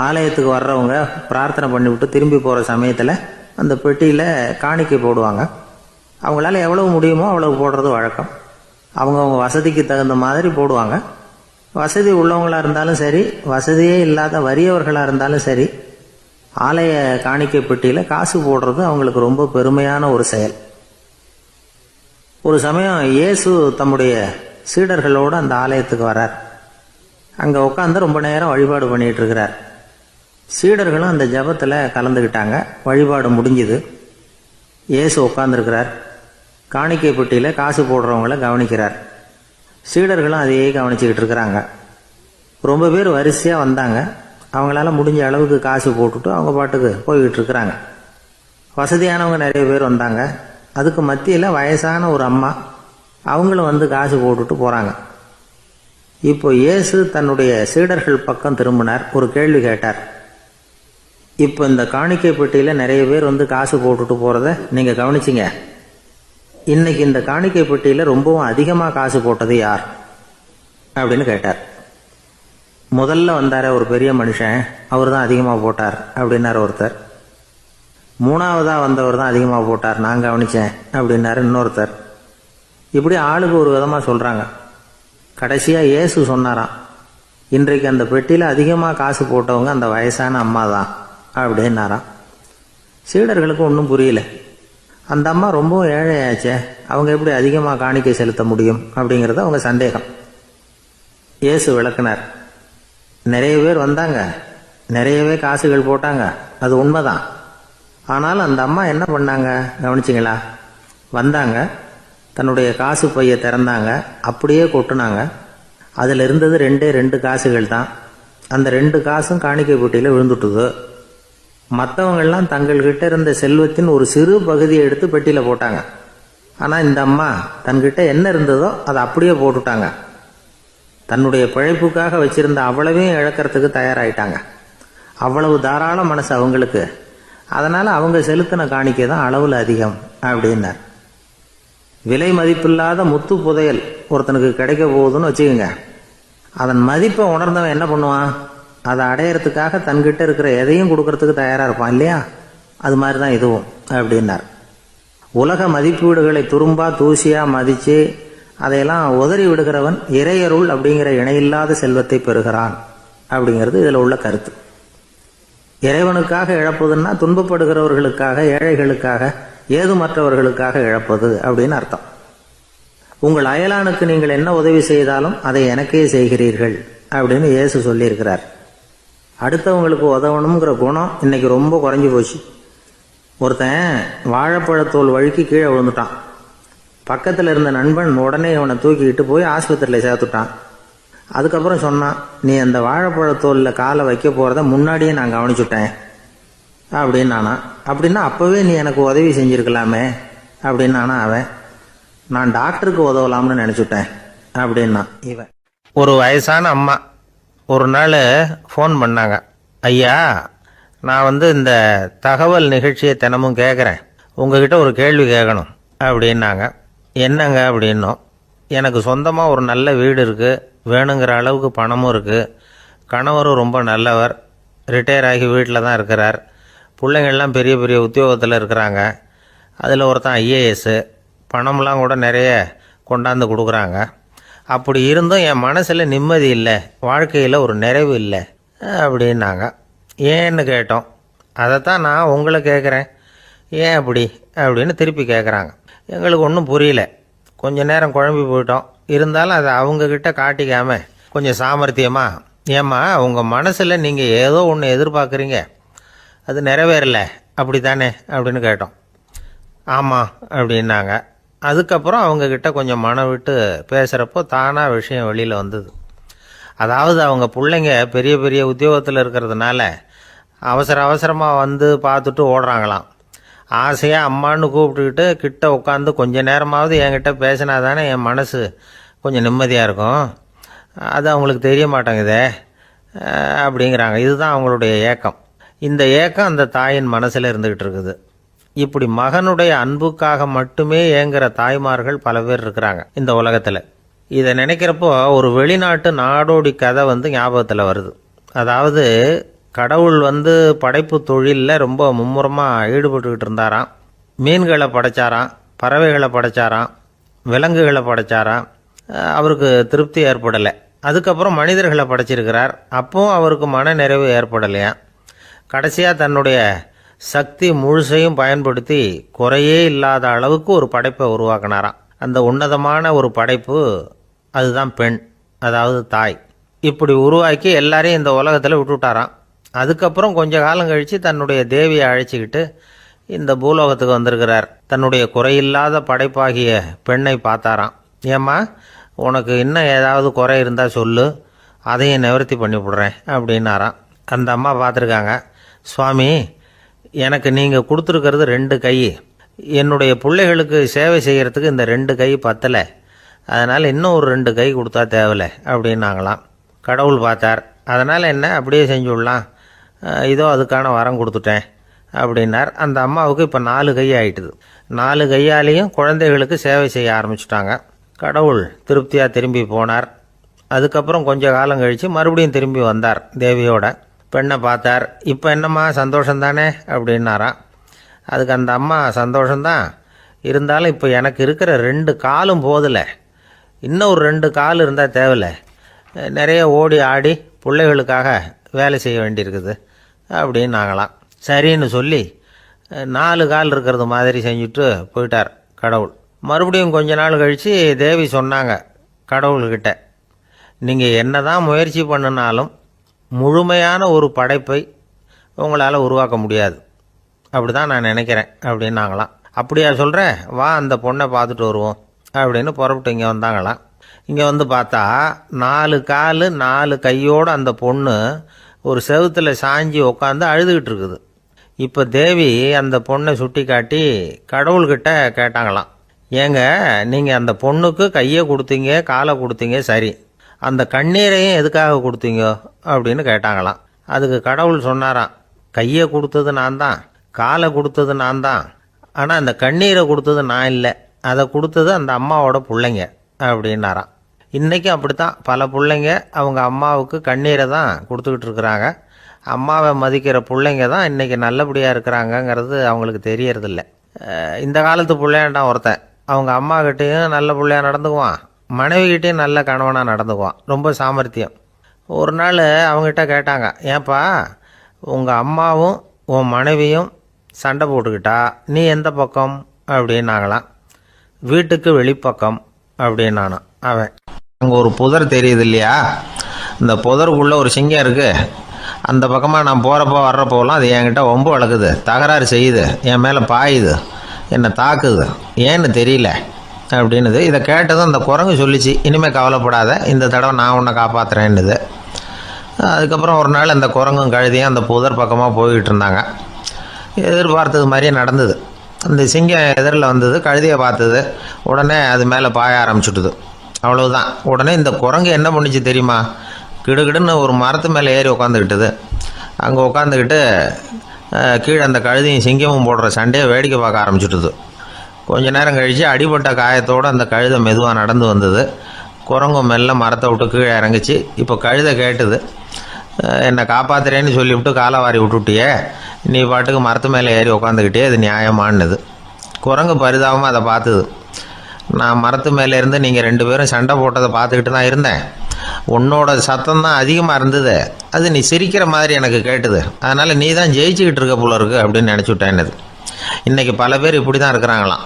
S1: ஆலயத்துக்கு வர்றவங்க பிரார்த்தனை பண்ணிவிட்டு திரும்பி போகிற சமயத்தில் அந்த பெட்டியில் காணிக்கை போடுவாங்க. அவங்களால எவ்வளவு முடியுமோ அவ்வளவு போடுறது வழக்கம். அவங்கவுங்க வசதிக்கு தகுந்த மாதிரி போடுவாங்க. வசதி உள்ளவங்களாக இருந்தாலும் சரி, வசதியே இல்லாத வறியவர்களாக இருந்தாலும் சரி, ஆலய காணிக்கை பெட்டியில் காசு போடுறது அவங்களுக்கு ரொம்ப பெருமையான ஒரு செயல். ஒரு சமயம் இயேசு தம்முடைய சீடர்களோடு அந்த ஆலயத்துக்கு வர்றார். அங்கே உட்காந்து ரொம்ப நேரம் வழிபாடு பண்ணிகிட்டு இருக்கிறார். சீடர்களும் அந்த ஜபத்தில் கலந்துக்கிட்டாங்க. வழிபாடு முடிஞ்சுது. இயேசு உட்காந்துருக்கிறார். காணிக்கை பெட்டியில் காசு போடுறவங்கள கவனிக்கிறார். சீடர்களும் அதையே கவனிச்சுக்கிட்டு இருக்கிறாங்க. ரொம்ப பேர் வரிசையாக வந்தாங்க. அவங்களால முடிஞ்ச அளவுக்கு காசு போட்டுட்டு அவங்க பாட்டுக்கு போய்கிட்டு இருக்கிறாங்க. வசதியானவங்க நிறைய பேர் வந்தாங்க. அதுக்கு மத்தியில் வயசான ஒரு அம்மா, அவங்களும் வந்து காசு போட்டுட்டு போகிறாங்க. இப்போ இயேசு தன்னுடைய சீடர்கள் பக்கம் திரும்பினார். ஒரு கேள்வி கேட்டார். இப்போ இந்த காணிக்கை பெட்டியில் நிறைய பேர் வந்து காசு போட்டுட்டு போகிறத நீங்கள் கவனிச்சிங்க. இன்னைக்கு இந்த காணிக்கை பெட்டியில் ரொம்பவும் அதிகமாக காசு போட்டது யார் அப்படின்னு கேட்டார். முதல்ல வந்தார ஒரு பெரிய மனுஷன், அவர் தான் அதிகமாக போட்டார் அப்படின்னார் ஒருத்தர். மூணாவதாக வந்தவர் தான் அதிகமாக போட்டார், நான் கவனித்தேன் அப்படின்னாரு இன்னொருத்தர். இப்படி ஆளுக்கு ஒரு விதமாக சொல்கிறாங்க. கடைசியாக இயேசு சொன்னாராம், இன்றைக்கு அந்த பெட்டியில் அதிகமாக காசு போட்டவங்க அந்த வயசான அம்மா தான் அப்படின்னாராம். சீடர்களுக்கு ஒன்றும் புரியல. அந்த அம்மா ரொம்பவும் ஏழையாச்சே, அவங்க எப்படி அதிகமாக காணிக்கை செலுத்த முடியும் அப்படிங்கிறது அவங்க சந்தேகம். இயேசு விளக்குனார். நிறைய பேர் வந்தாங்க, நிறையவே காசுகள் போட்டாங்க, அது உண்மைதான். ஆனால் அந்த அம்மா என்ன பண்ணாங்க கவனிச்சிங்களா? வந்தாங்க, தன்னுடைய காசு பையை திறந்தாங்க, அப்படியே கொட்டுனாங்க. அதில் இருந்தது 2 காசுகள் தான். அந்த 2 காசும் காணிக்கை பெட்டியில் விழுந்துட்டுது. மற்றவங்கள்லாம் தங்கள்கிட்ட இருந்த செல்வத்தின் ஒரு சிறு பகுதியை எடுத்து பெட்டியில் போட்டாங்க. ஆனால் இந்த அம்மா தன்கிட்ட என்ன இருந்ததோ அதை அப்படியே போட்டுட்டாங்க. தன்னுடைய பிழைப்புக்காக வச்சிருந்த அவ்வளவையும் இழக்கிறதுக்கு தயாராகிட்டாங்க. அவ்வளவு தாராள மனசு அவங்களுக்கு. அதனால் அவங்க செலுத்தின காணிக்கை தான் அளவில் அதிகம் அப்படின்னார். விலை மதிப்பில்லாத முத்து புதையல் ஒருத்தனுக்கு கிடைக்க போகுதுன்னு வச்சுக்கோங்க. அதன் மதிப்பை உணர்ந்தவன் என்ன பண்ணுவான்? அதை அடையிறதுக்காக தன்கிட்ட இருக்கிற எதையும் கொடுக்கறதுக்கு தயாராக இருப்பான் இல்லையா? அது மாதிரி தான் இதுவும் அப்படின்னார். உலக மதிப்பீடுகளை துரும்பா தூசியா மதித்து அதையெல்லாம் உதறி விடுகிறவன் இறையருள் அப்படிங்கிற இணையில்லாத செல்வத்தை பெறுகிறான் அப்படிங்கிறது இதில் உள்ள கருத்து. இறைவனுக்காக இழப்பதுன்னா துன்பப்படுகிறவர்களுக்காக, ஏழைகளுக்காக, ஏதுமற்றவர்களுக்காக இழப்பது அப்படின்னு அர்த்தம். உங்கள் அயலானுக்கு நீங்கள் என்ன உதவி செய்தாலும் அதை எனக்கே செய்கிறீர்கள் அப்படின்னு இயேசு சொல்லியிருக்கிறார். அடுத்தவங்களுக்கு உதவணுங்கிற குணம் இன்னைக்கு ரொம்ப குறைஞ்சி போச்சு. ஒருத்தன் வாழைப்பழத்தோல் வழுக்கி கீழே விழுந்துட்டான். பக்கத்தில் இருந்த நண்பன் உடனே இவனை தூக்கிக்கிட்டு போய் ஆஸ்பத்திரியில் சேர்த்துட்டான். அதுக்கப்புறம் சொன்னான், நீ அந்த வாழைப்பழத்தோலில் காலை வைக்க போகிறத முன்னாடியே நான் கவனிச்சுட்டேன் அப்படின்னானா. அப்படின்னா அப்போவே நீ எனக்கு உதவி செஞ்சுருக்கலாமே அப்படின்னானா அவன். நான் டாக்டருக்கு உதவலாம்னு நினச்சிட்டேன் அப்படின்னா இவன். ஒரு வயசான அம்மா ஒரு நாள் ஃபோன் பண்ணாங்க. ஐயா, நான் இந்த தகவல் நிகழ்ச்சியை தினமும் கேட்குறேன், உங்ககிட்ட ஒரு கேள்வி கேட்கணும் அப்படின்னாங்க. என்னங்க அப்படின்னோம். எனக்கு சொந்தமாக ஒரு நல்ல வீடு இருக்குது, வேணுங்கிற அளவுக்கு பணமும் இருக்குது, கணவரும் ரொம்ப நல்லவர், ரிட்டையர் ஆகி வீட்டில் தான் இருக்கிறார், பிள்ளைங்கள்லாம் பெரிய பெரிய உத்தியோகத்தில் இருக்கிறாங்க, அதில் ஒருத்தன் ஐஏஎஸ், பணம்லாம் கூட நிறைய கொண்டாந்து கொடுக்குறாங்க. அப்படி இருந்தும் என் மனசில் நிம்மதி இல்லை, வாழ்க்கையில் ஒரு நிறைவு இல்லை அப்படின்னாங்க. ஏன்னு கேட்டோம். அதைத்தான் நான் உங்களை கேட்குறேன், ஏன் அப்படி அப்படின்னு திருப்பி கேட்குறாங்க. எங்களுக்கு ஒன்றும் புரியல. கொஞ்ச நேரம் குழம்பி போயிட்டோம். இருந்தாலும் அதை அவங்கக்கிட்ட காட்டிக்காமல் கொஞ்சம் சாமர்த்தியமாக, ஏம்மா உங்கள் மனசில் நீங்கள் ஏதோ ஒன்று எதிர்பார்க்குறீங்க, அது நிறைவேறலை அப்படி தானே அப்படின்னு கேட்டோம். ஆமாம் அப்படின்னாங்க. அதுக்கப்புறம் அவங்கக்கிட்ட கொஞ்சம் மனம் விட்டு பேசுகிறப்போ தானாக விஷயம் வெளியில் வந்தது. அதாவது அவங்க பிள்ளைங்க பெரிய பெரிய உத்தியோகத்தில் இருக்கிறதுனால அவசரமாக பார்த்துட்டு ஓடுறாங்களாம். ஆசையாக அம்மான்னு கூப்பிட்டுக்கிட்டு கிட்ட உட்காந்து கொஞ்ச நேரமாவது என்கிட்ட பேசினா தானே என் மனசு கொஞ்சம் நிம்மதியாக இருக்கும். அது அவங்களுக்கு தெரிய மாட்டேங்குதே அப்படிங்கிறாங்க. இதுதான் அவங்களுடைய ஏக்கம். இந்த ஏக்கம் அந்த தாயின் மனசில் இருந்துக்கிட்டு இருக்குது. இப்படி மகனுடைய அன்புக்காக மட்டுமே ஏங்குற தாய்மார்கள் பல பேர் இருக்கிறாங்க இந்த உலகத்தில். இதை நினைக்கிறப்போ ஒரு வெளிநாட்டு நாடோடி கதை ஞாபகத்தில் வருது. அதாவது கடவுள் படைப்பு தொழிலில் ரொம்ப மும்முரமாக ஈடுபட்டுக்கிட்டு இருந்தாராம். மீன்களை படைச்சாராம், பறவைகளை படைச்சாராம், விலங்குகளை படைச்சாராம். அவருக்கு திருப்தி ஏற்படலை. அதுக்கப்புறம் மனிதர்களை படைச்சிருக்கிறார். அப்பவும் அவருக்கு மன நிறைவு ஏற்படலையாம். கடைசியாக தன்னுடைய சக்தி முழுசையும் பயன்படுத்தி குறையே இல்லாத அளவுக்கு ஒரு படைப்பை உருவாக்கினாராம். அந்த உன்னதமான ஒரு படைப்பு அதுதான் பெண், அதாவது தாய். இப்படி உருவாக்கி எல்லாரையும் இந்த உலகத்தில் விட்டுவிட்டாராம். அதுக்கப்புறம் கொஞ்ச காலம் கழித்து தன்னுடைய தேவியை அழைச்சிக்கிட்டு இந்த பூலோகத்துக்கு வந்திருக்கிறார். தன்னுடைய குறையில்லாத படைப்பாகிய பெண்ணை பார்த்தாராம். ஏம்மா, உனக்கு இன்னும் ஏதாவது குறை இருந்தால் சொல்லு, அதையும் நிவர்த்தி பண்ணி விடுறேன் அப்படின்னாராம். அந்த அம்மா பார்த்துருக்காங்க. சுவாமி, எனக்கு நீங்கள் கொடுத்துருக்கிறது 2 கை. என்னுடைய பிள்ளைகளுக்கு சேவை செய்கிறதுக்கு இந்த 2 கை பத்தலை. அதனால் இன்னும் ஒரு 2 கை கொடுத்தா தேவலை அப்படின்னாங்களாம். கடவுள் பார்த்தார். அதனால் என்ன, அப்படியே செஞ்சு விடலாம், இதோ அதுக்கான வரம் கொடுத்துட்டேன் அப்படின்னார். அந்த அம்மாவுக்கு இப்போ 4 கை ஆகிட்டுது. 4 கையாலேயும் குழந்தைகளுக்கு சேவை செய்ய ஆரம்பிச்சுட்டாங்க. கடவுள் திருப்தியாக திரும்பி போனார். அதுக்கப்புறம் கொஞ்ச காலம் கழித்து மறுபடியும் திரும்பி வந்தார் தேவியோட. பெண்ணை பார்த்தார். இப்போ என்னம்மா சந்தோஷந்தானே அப்படின்னாராம். அதுக்கு அந்த அம்மா, சந்தோஷந்தான், இருந்தாலும் இப்போ எனக்கு இருக்கிற 2 காலும் போதில்லை, இன்னும் ஒரு 2 கால் இருந்தால் தேவையில்லை, நிறைய ஓடி ஆடி பிள்ளைகளுக்காக வேலை செய்ய வேண்டியிருக்குது அப்படின்னாங்களாம். சரின்னு சொல்லி 4 கால் இருக்கிறது மாதிரி செஞ்சுட்டு போயிட்டார் கடவுள். மறுபடியும் கொஞ்ச நாள் கழித்து தேவி சொன்னாங்க கடவுள்கிட்ட, நீங்கள் என்ன தான் முயற்சி பண்ணினாலும் முழுமையான ஒரு படைப்பை உங்களால் உருவாக்க முடியாது, அப்படி தான் நான் நினைக்கிறேன் அப்படின்னாங்களாம். அப்படியா சொல்கிறேன், வா அந்த பொண்ணை பார்த்துட்டு வருவோம் அப்படின்னு புறப்பட்டு இங்கே வந்தாங்களாம். இங்கே பார்த்தா 4 கால் 4 கையோடு அந்த பொண்ணு ஒரு செவுத்தில் சாஞ்சி உட்காந்து அழுதுகிட்டு இருக்குது. இப்போ தேவி அந்த பொண்ணை சுட்டி காட்டி கடவுள்கிட்ட கேட்டாங்களாம், ஏங்க, நீங்கள் அந்த பொண்ணுக்கு கையை கொடுத்தீங்க, காலை கொடுத்தீங்க, சரி, அந்த கண்ணீரையும் எதுக்காக கொடுத்தீங்க அப்படின்னு கேட்டாங்களாம். அதுக்கு கடவுள் சொன்னாராம், கையை கொடுத்தது நான் தான், காலை கொடுத்தது நான் தான், ஆனால் அந்த கண்ணீரை கொடுத்தது நான் இல்லை, அதை கொடுத்தது அந்த அம்மாவோட பிள்ளைங்க அப்படின்னாராம். இன்றைக்கும் அப்படித்தான் பல பிள்ளைங்க அவங்க அம்மாவுக்கு கண்ணீரை தான் கொடுத்துக்கிட்டு இருக்கிறாங்க. அம்மாவை மதிக்கிற பிள்ளைங்க தான் இன்றைக்கி நல்லபடியாக இருக்கிறாங்கங்கிறது அவங்களுக்கு தெரியறதில்ல. இந்த காலத்து பிள்ளையாண்டான் ஒருத்தன் அவங்க அம்மாக்கிட்டேயும் நல்ல பிள்ளையாக நடந்துக்குவான், மனைவிக்கிட்டேயும் நல்ல கணவனாக நடந்துக்குவான், ரொம்ப சாமர்த்தியம். ஒரு நாள் அவங்ககிட்ட கேட்டாங்க, ஏன்பா உங்கள் அம்மாவும் உன் மனைவியும் சண்டை போட்டுக்கிட்டா நீ எந்த பக்கம் அப்படின்னாங்களாம். வீட்டுக்கு வெளிப்பக்கம் அப்படின்னானான் அவன். அங்கே ஒரு புதர் தெரியுது இல்லையா, இந்த புதருக்குள்ளே ஒரு சிங்கம் இருக்குது, அந்த பக்கமாக நான் போகிறப்போ வர்றப்போலாம் அது என்கிட்ட வம்பு வளர்க்குது, தகராறு செய்யுது, என் மேலே பாயுது, என்னை தாக்குது, ஏன்னு தெரியல அப்படின்னுது. இதை கேட்டதும் அந்த குரங்கு சொல்லிச்சு, இனிமேல் கவலைப்படாத, இந்த தடவை நான் உன்னை காப்பாற்றுறேன்னுது. அதுக்கப்புறம் ஒரு நாள் அந்த குரங்கும் கழுதியும் அந்த புதர் பக்கமாக போய்கிட்டு இருந்தாங்க. எதிர்பார்த்தது மாதிரியே நடந்தது. அந்த சிங்கம் எதிரில் வந்தது, கழுதியை பார்த்தது, உடனே அது மேலே பாய ஆரம்பிச்சுட்டுது. அவ்வளவுதான். உடனே இந்த குரங்கு என்ன பண்ணிச்சு தெரியுமா, கிடுகிடுன்னு ஒரு மரத்து மேலே ஏறி உட்காந்துக்கிட்டுது. அங்கே உட்காந்துக்கிட்டு கீழே அந்த கழுதியும் சிங்கமும் போடுற சண்டையை வேடிக்கை பார்க்க ஆரம்பிச்சுட்டுது. கொஞ்ச நேரம் கழித்து அடிபட்ட காயத்தோடு அந்த கழுதை மெதுவாக நடந்து வந்தது. குரங்கும் மெல்ல மரத்தை விட்டு கீழே இறங்கிச்சு. இப்போ கழுதை கேட்டுது, என்னை காப்பாற்றுறேன்னு சொல்லிவிட்டு காலை வாரி விட்டுட்டியே, நீ பாட்டுக்கு மரத்து மேலே ஏறி உட்காந்துக்கிட்டே, அது நியாயமானது. குரங்கு பரிதாபமாக அதை பார்த்துது. நான் மரத்து மேலே இருந்து நீங்கள் 2 பேரும் சண்டை போட்டதை பார்த்துக்கிட்டு தான் இருந்தேன், உன்னோட சத்தம் தான் அதிகமாக இருந்தது, அது நீ சிரிக்கிற மாதிரி எனக்கு கேட்டுது, அதனால் நீ தான் ஜெயிச்சுக்கிட்டு இருக்க போல இருக்கு அப்படின்னு நினச்சிவிட்டேன்னது. இன்றைக்கி பல பேர் இப்படி தான் இருக்கிறாங்களாம்.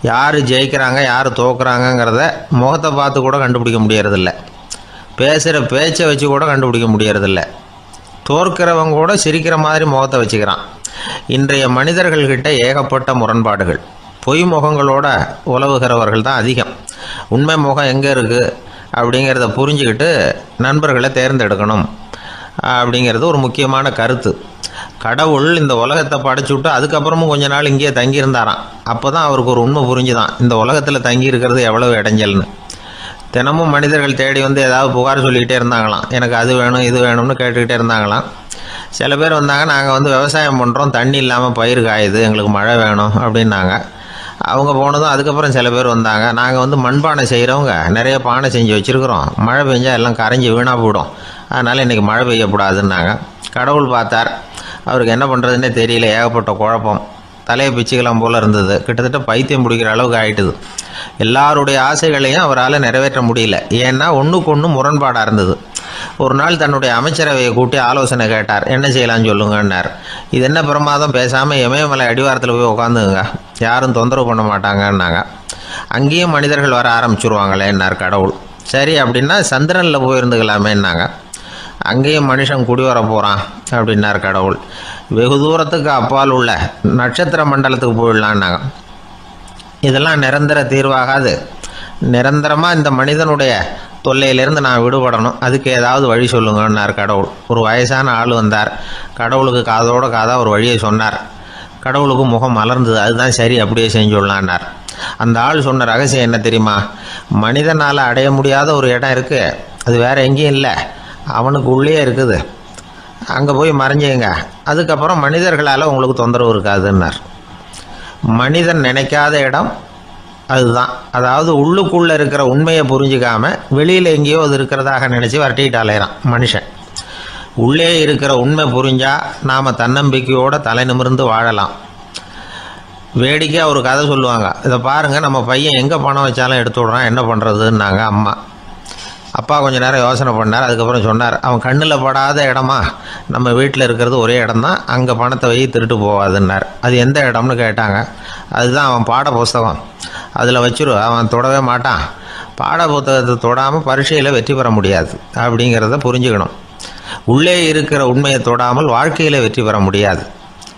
S1: யார் ஜெயிக்கிறாங்க யார் தோக்குறாங்கங்கிறத முகத்தை பார்த்து கூட கண்டுபிடிக்க முடியறதில்ல, பேசுகிற பேச்சை வச்சு கூட கண்டுபிடிக்க முடியறதில்ல. தோற்கிறவங்க கூட சிரிக்கிற மாதிரி முகத்தை வச்சுக்கிறான். இன்றைய மனிதர்கள்கிட்ட ஏகப்பட்ட முரண்பாடுகள். பொய் முகங்களோட உலவுகிறவர்கள் தான் அதிகம். உண்மை முகம் எங்கே இருக்குது அப்படிங்கிறத புரிஞ்சுக்கிட்டு நண்பர்களை தேர்ந்தெடுக்கணும் அப்படிங்கிறது ஒரு முக்கியமான கருத்து. கடவுள் இந்த உலகத்தை படைச்சு விட்டு அதுக்கப்புறமும் கொஞ்ச நாள் இங்கேயே தங்கியிருந்தாராம். அப்போ தான் அவருக்கு ஒரு உண்மை புரிஞ்சுதான், இந்த உலகத்தில் தங்கி இருக்கிறது எவ்வளவு இடைஞ்சல்னு. தினமும் மனிதர்கள் தேடி வந்து ஏதாவது புகார் சொல்லிக்கிட்டே இருந்தாங்களாம். எனக்கு அது வேணும் இது வேணும்னு கேட்டுக்கிட்டே இருந்தாங்களாம். சில பேர் வந்தாங்க, நாங்கள் வந்து விவசாயம் பண்ணுறோம், தண்ணி இல்லாமல் பயிர் காயுது, எங்களுக்கு மழை வேணும் அப்படின்னாங்க. அவங்க போனதும் அதுக்கப்புறம் சில பேர் வந்தாங்க, நாங்கள் வந்து மண்பானை செய்கிறவங்க, நிறைய பானை செஞ்சு வச்சுருக்குறோம், மழை பெஞ்சால் எல்லாம் கரைஞ்சி வீணாக போயிடும், அதனால் இன்றைக்கி மழை பெய்யக்கூடாதுன்னாங்க. கடவுள் பார்த்தார், அவருக்கு என்ன பண்ணுறதுன்னே தெரியல, ஏகப்பட்ட குழப்பம், தலையை பிச்சுக்கலாம் போல் இருந்தது, கிட்டத்தட்ட பைத்தியம் பிடிக்கிற அளவுக்கு ஆகிட்டுது. எல்லாருடைய ஆசைகளையும் அவரால் நிறைவேற்ற முடியல, ஏன்னா ஒன்றுக்கு ஒன்று முரண்பாடாக இருந்தது. ஒரு நாள் தன்னுடைய அமைச்சரவையை கூட்டி ஆலோசனை கேட்டார். என்ன செய்யலாம்னு சொல்லுங்கன்னார். இது என்ன பிரமாதம், பேசாமல் இமயமலை அடிவாரத்தில் போய் உட்காந்துங்க, யாரும் தொந்தரவு பண்ண மாட்டாங்கன்னாங்க. அங்கேயும் மனிதர்கள் வர ஆரம்பிச்சுருவாங்களேன்னார் கடவுள். சரி அப்படின்னா சந்திரனில் போயிருந்துக்கலாமேன்னாங்க. அங்கேயும் மனுஷன் குடி வர போகிறான் அப்படின்னார் கடவுள். வெகு தூரத்துக்கு அப்பால் உள்ள நட்சத்திர மண்டலத்துக்கு போயிடலான்னாங்க. இதெல்லாம் நிரந்தர தீர்வாகாது, நிரந்தரமாக இந்த மனிதனுடைய தொல்லையிலேருந்து நான் விடுபடணும், அதுக்கு ஏதாவது வழி சொல்லுங்கன்னார் கடவுள். ஒரு வயசான ஆள் வந்தார். கடவுளுக்கு காதோட காதாக ஒரு வழியை சொன்னார். கடவுளுக்கு முகம் மலர்ந்தது. அதுதான் சரி, அப்படியே செஞ்சுடலான்னார். அந்த ஆள் சொன்ன ரகசியம் என்ன தெரியுமா? மனிதனால் அடைய முடியாத ஒரு இடம் இருக்குது, அது வேறு எங்கேயும் இல்லை, அவனுக்கு உள்ளே இருக்குது, அங்கே போய் மறைஞ்சிங்க, அதுக்கப்புறம் மனிதர்களால் உங்களுக்கு தொந்தரவு இருக்காதுன்னார். மனிதன் நினைக்காத இடம் அதுதான். அதாவது உள்ளுக்குள்ளே இருக்கிற உண்மையை புரிஞ்சிக்காமல் வெளியில் எங்கேயோ அது இருக்கிறதாக நினச்சி வரட்டிக்கிட்டு அலையிறான் மனுஷன். உள்ளே இருக்கிற உண்மை புரிஞ்சால் நாம் தன்னம்பிக்கையோடு தலை நிமிர்ந்து வாழலாம். வேடிக்கையாக ஒரு கதை சொல்லுவாங்க, இதை பாருங்கள், நம்ம பையன் எங்கே பணம் வச்சாலும் எடுத்து விட்றான், என்ன பண்ணுறதுன்னாங்க அம்மா. அப்பா கொஞ்சம் நேரம் யோசனை பண்ணார். அதுக்கப்புறம் சொன்னார், அவன் கண்ணில் படாத இடமா நம்ம வீட்டில் இருக்கிறது ஒரே இடம் தான், அங்கே பணத்தை வை திருட்டு போவாதுன்னார். அது எந்த இடம்னு கேட்டாங்க. அதுதான் அவன் பாட புஸ்தகம், அதில் வச்சிரு, அவன் தொடவே மாட்டான், பாட புத்தகத்தை தொடாமல் பரீட்சையில் வெற்றி பெற முடியாது அப்படிங்கிறத புரிஞ்சுக்கணும். உள்ளே இருக்கிற உண்மையை தொடாமல் வாழ்க்கையில் வெற்றி பெற முடியாது.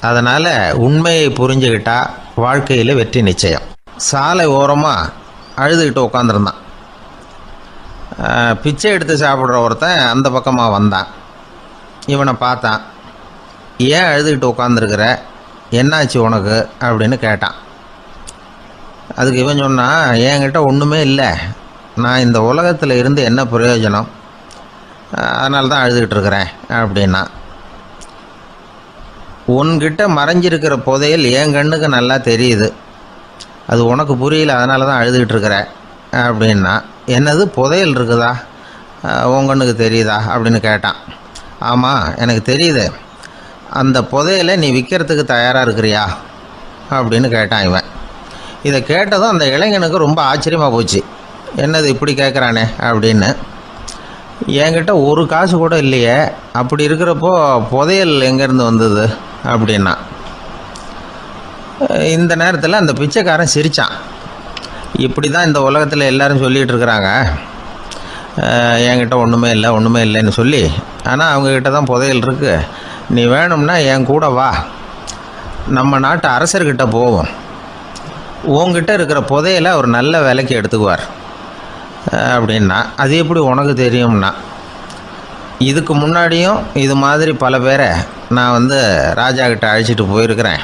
S1: அதனால் உண்மையை புரிஞ்சுக்கிட்டால் வாழ்க்கையில் வெற்றி நிச்சயம். சாலை ஓரமாக அழுதுகிட்டு உட்காந்துருந்தான். பிச்சை எடுத்து சாப்பிட்ற ஒருத்தன் அந்த பக்கமாக வந்தான். இவனை பார்த்தான். ஏன் அழுதுகிட்டு உட்காந்துருக்கிற, என்னாச்சு உனக்கு அப்படின்னு கேட்டான். அதுக்கு இவன் சொன்னான், என்கிட்ட ஒன்றுமே இல்லை, நான் இந்த உலகத்தில் இருந்து என்ன பிரயோஜனம், அதனால தான் அழுதுகிட்டு இருக்கிறேன் அப்படின்னா. உன்கிட்ட மறைஞ்சிருக்கிற புதையல் என் கண்ணுக்கு நல்லா தெரியுது, அது உனக்கு புரியல, அதனால தான் அழுதுகிட்டு இருக்கிற அப்படின்னா. என்னது, புதையல் இருக்குதா, உன் கண்ணுக்கு தெரியுதா அப்படின்னு கேட்டான். ஆமாம், எனக்கு தெரியுது, அந்த புதையலை நீ விற்கிறதுக்கு தயாராக இருக்கிறியா அப்படின்னு கேட்டான் இவன். இதை கேட்டதும் அந்த இளைஞனுக்கு ரொம்ப ஆச்சரியமாக போச்சு. என்னது இப்படி கேட்குறானே அப்படின்னு. என்கிட்ட ஒரு காசு கூட இல்லையே, அப்படி இருக்கிறப்போ புதையல் எங்கேருந்து வந்தது அப்படின்னா. இந்த நேரத்தில் அந்த பிச்சைக்காரன் சிரித்தான். இப்படி தான் இந்த உலகத்தில் எல்லோரும் சொல்லிகிட்டு இருக்கிறாங்க, என்கிட்ட ஒன்றுமே இல்லை ஒன்றுமே இல்லைன்னு சொல்லி, ஆனால் அவங்கக்கிட்ட தான் புதையல் இருக்குது, நீ வேணும்னா என் கூட வா, நம்ம நாட்டு அரசர்கிட்ட போவோம், உங்ககிட்ட இருக்கிற புதையலை அவர் நல்ல விலைக்கு எடுத்துக்குவார் அப்படின்னா. அது எப்படி உனக்கு தெரியும்னா, இதுக்கு முன்னாடியும் இது மாதிரி பல பேரை நான் வந்து ராஜா கிட்ட அழைச்சிட்டு போயிருக்கிறேன்,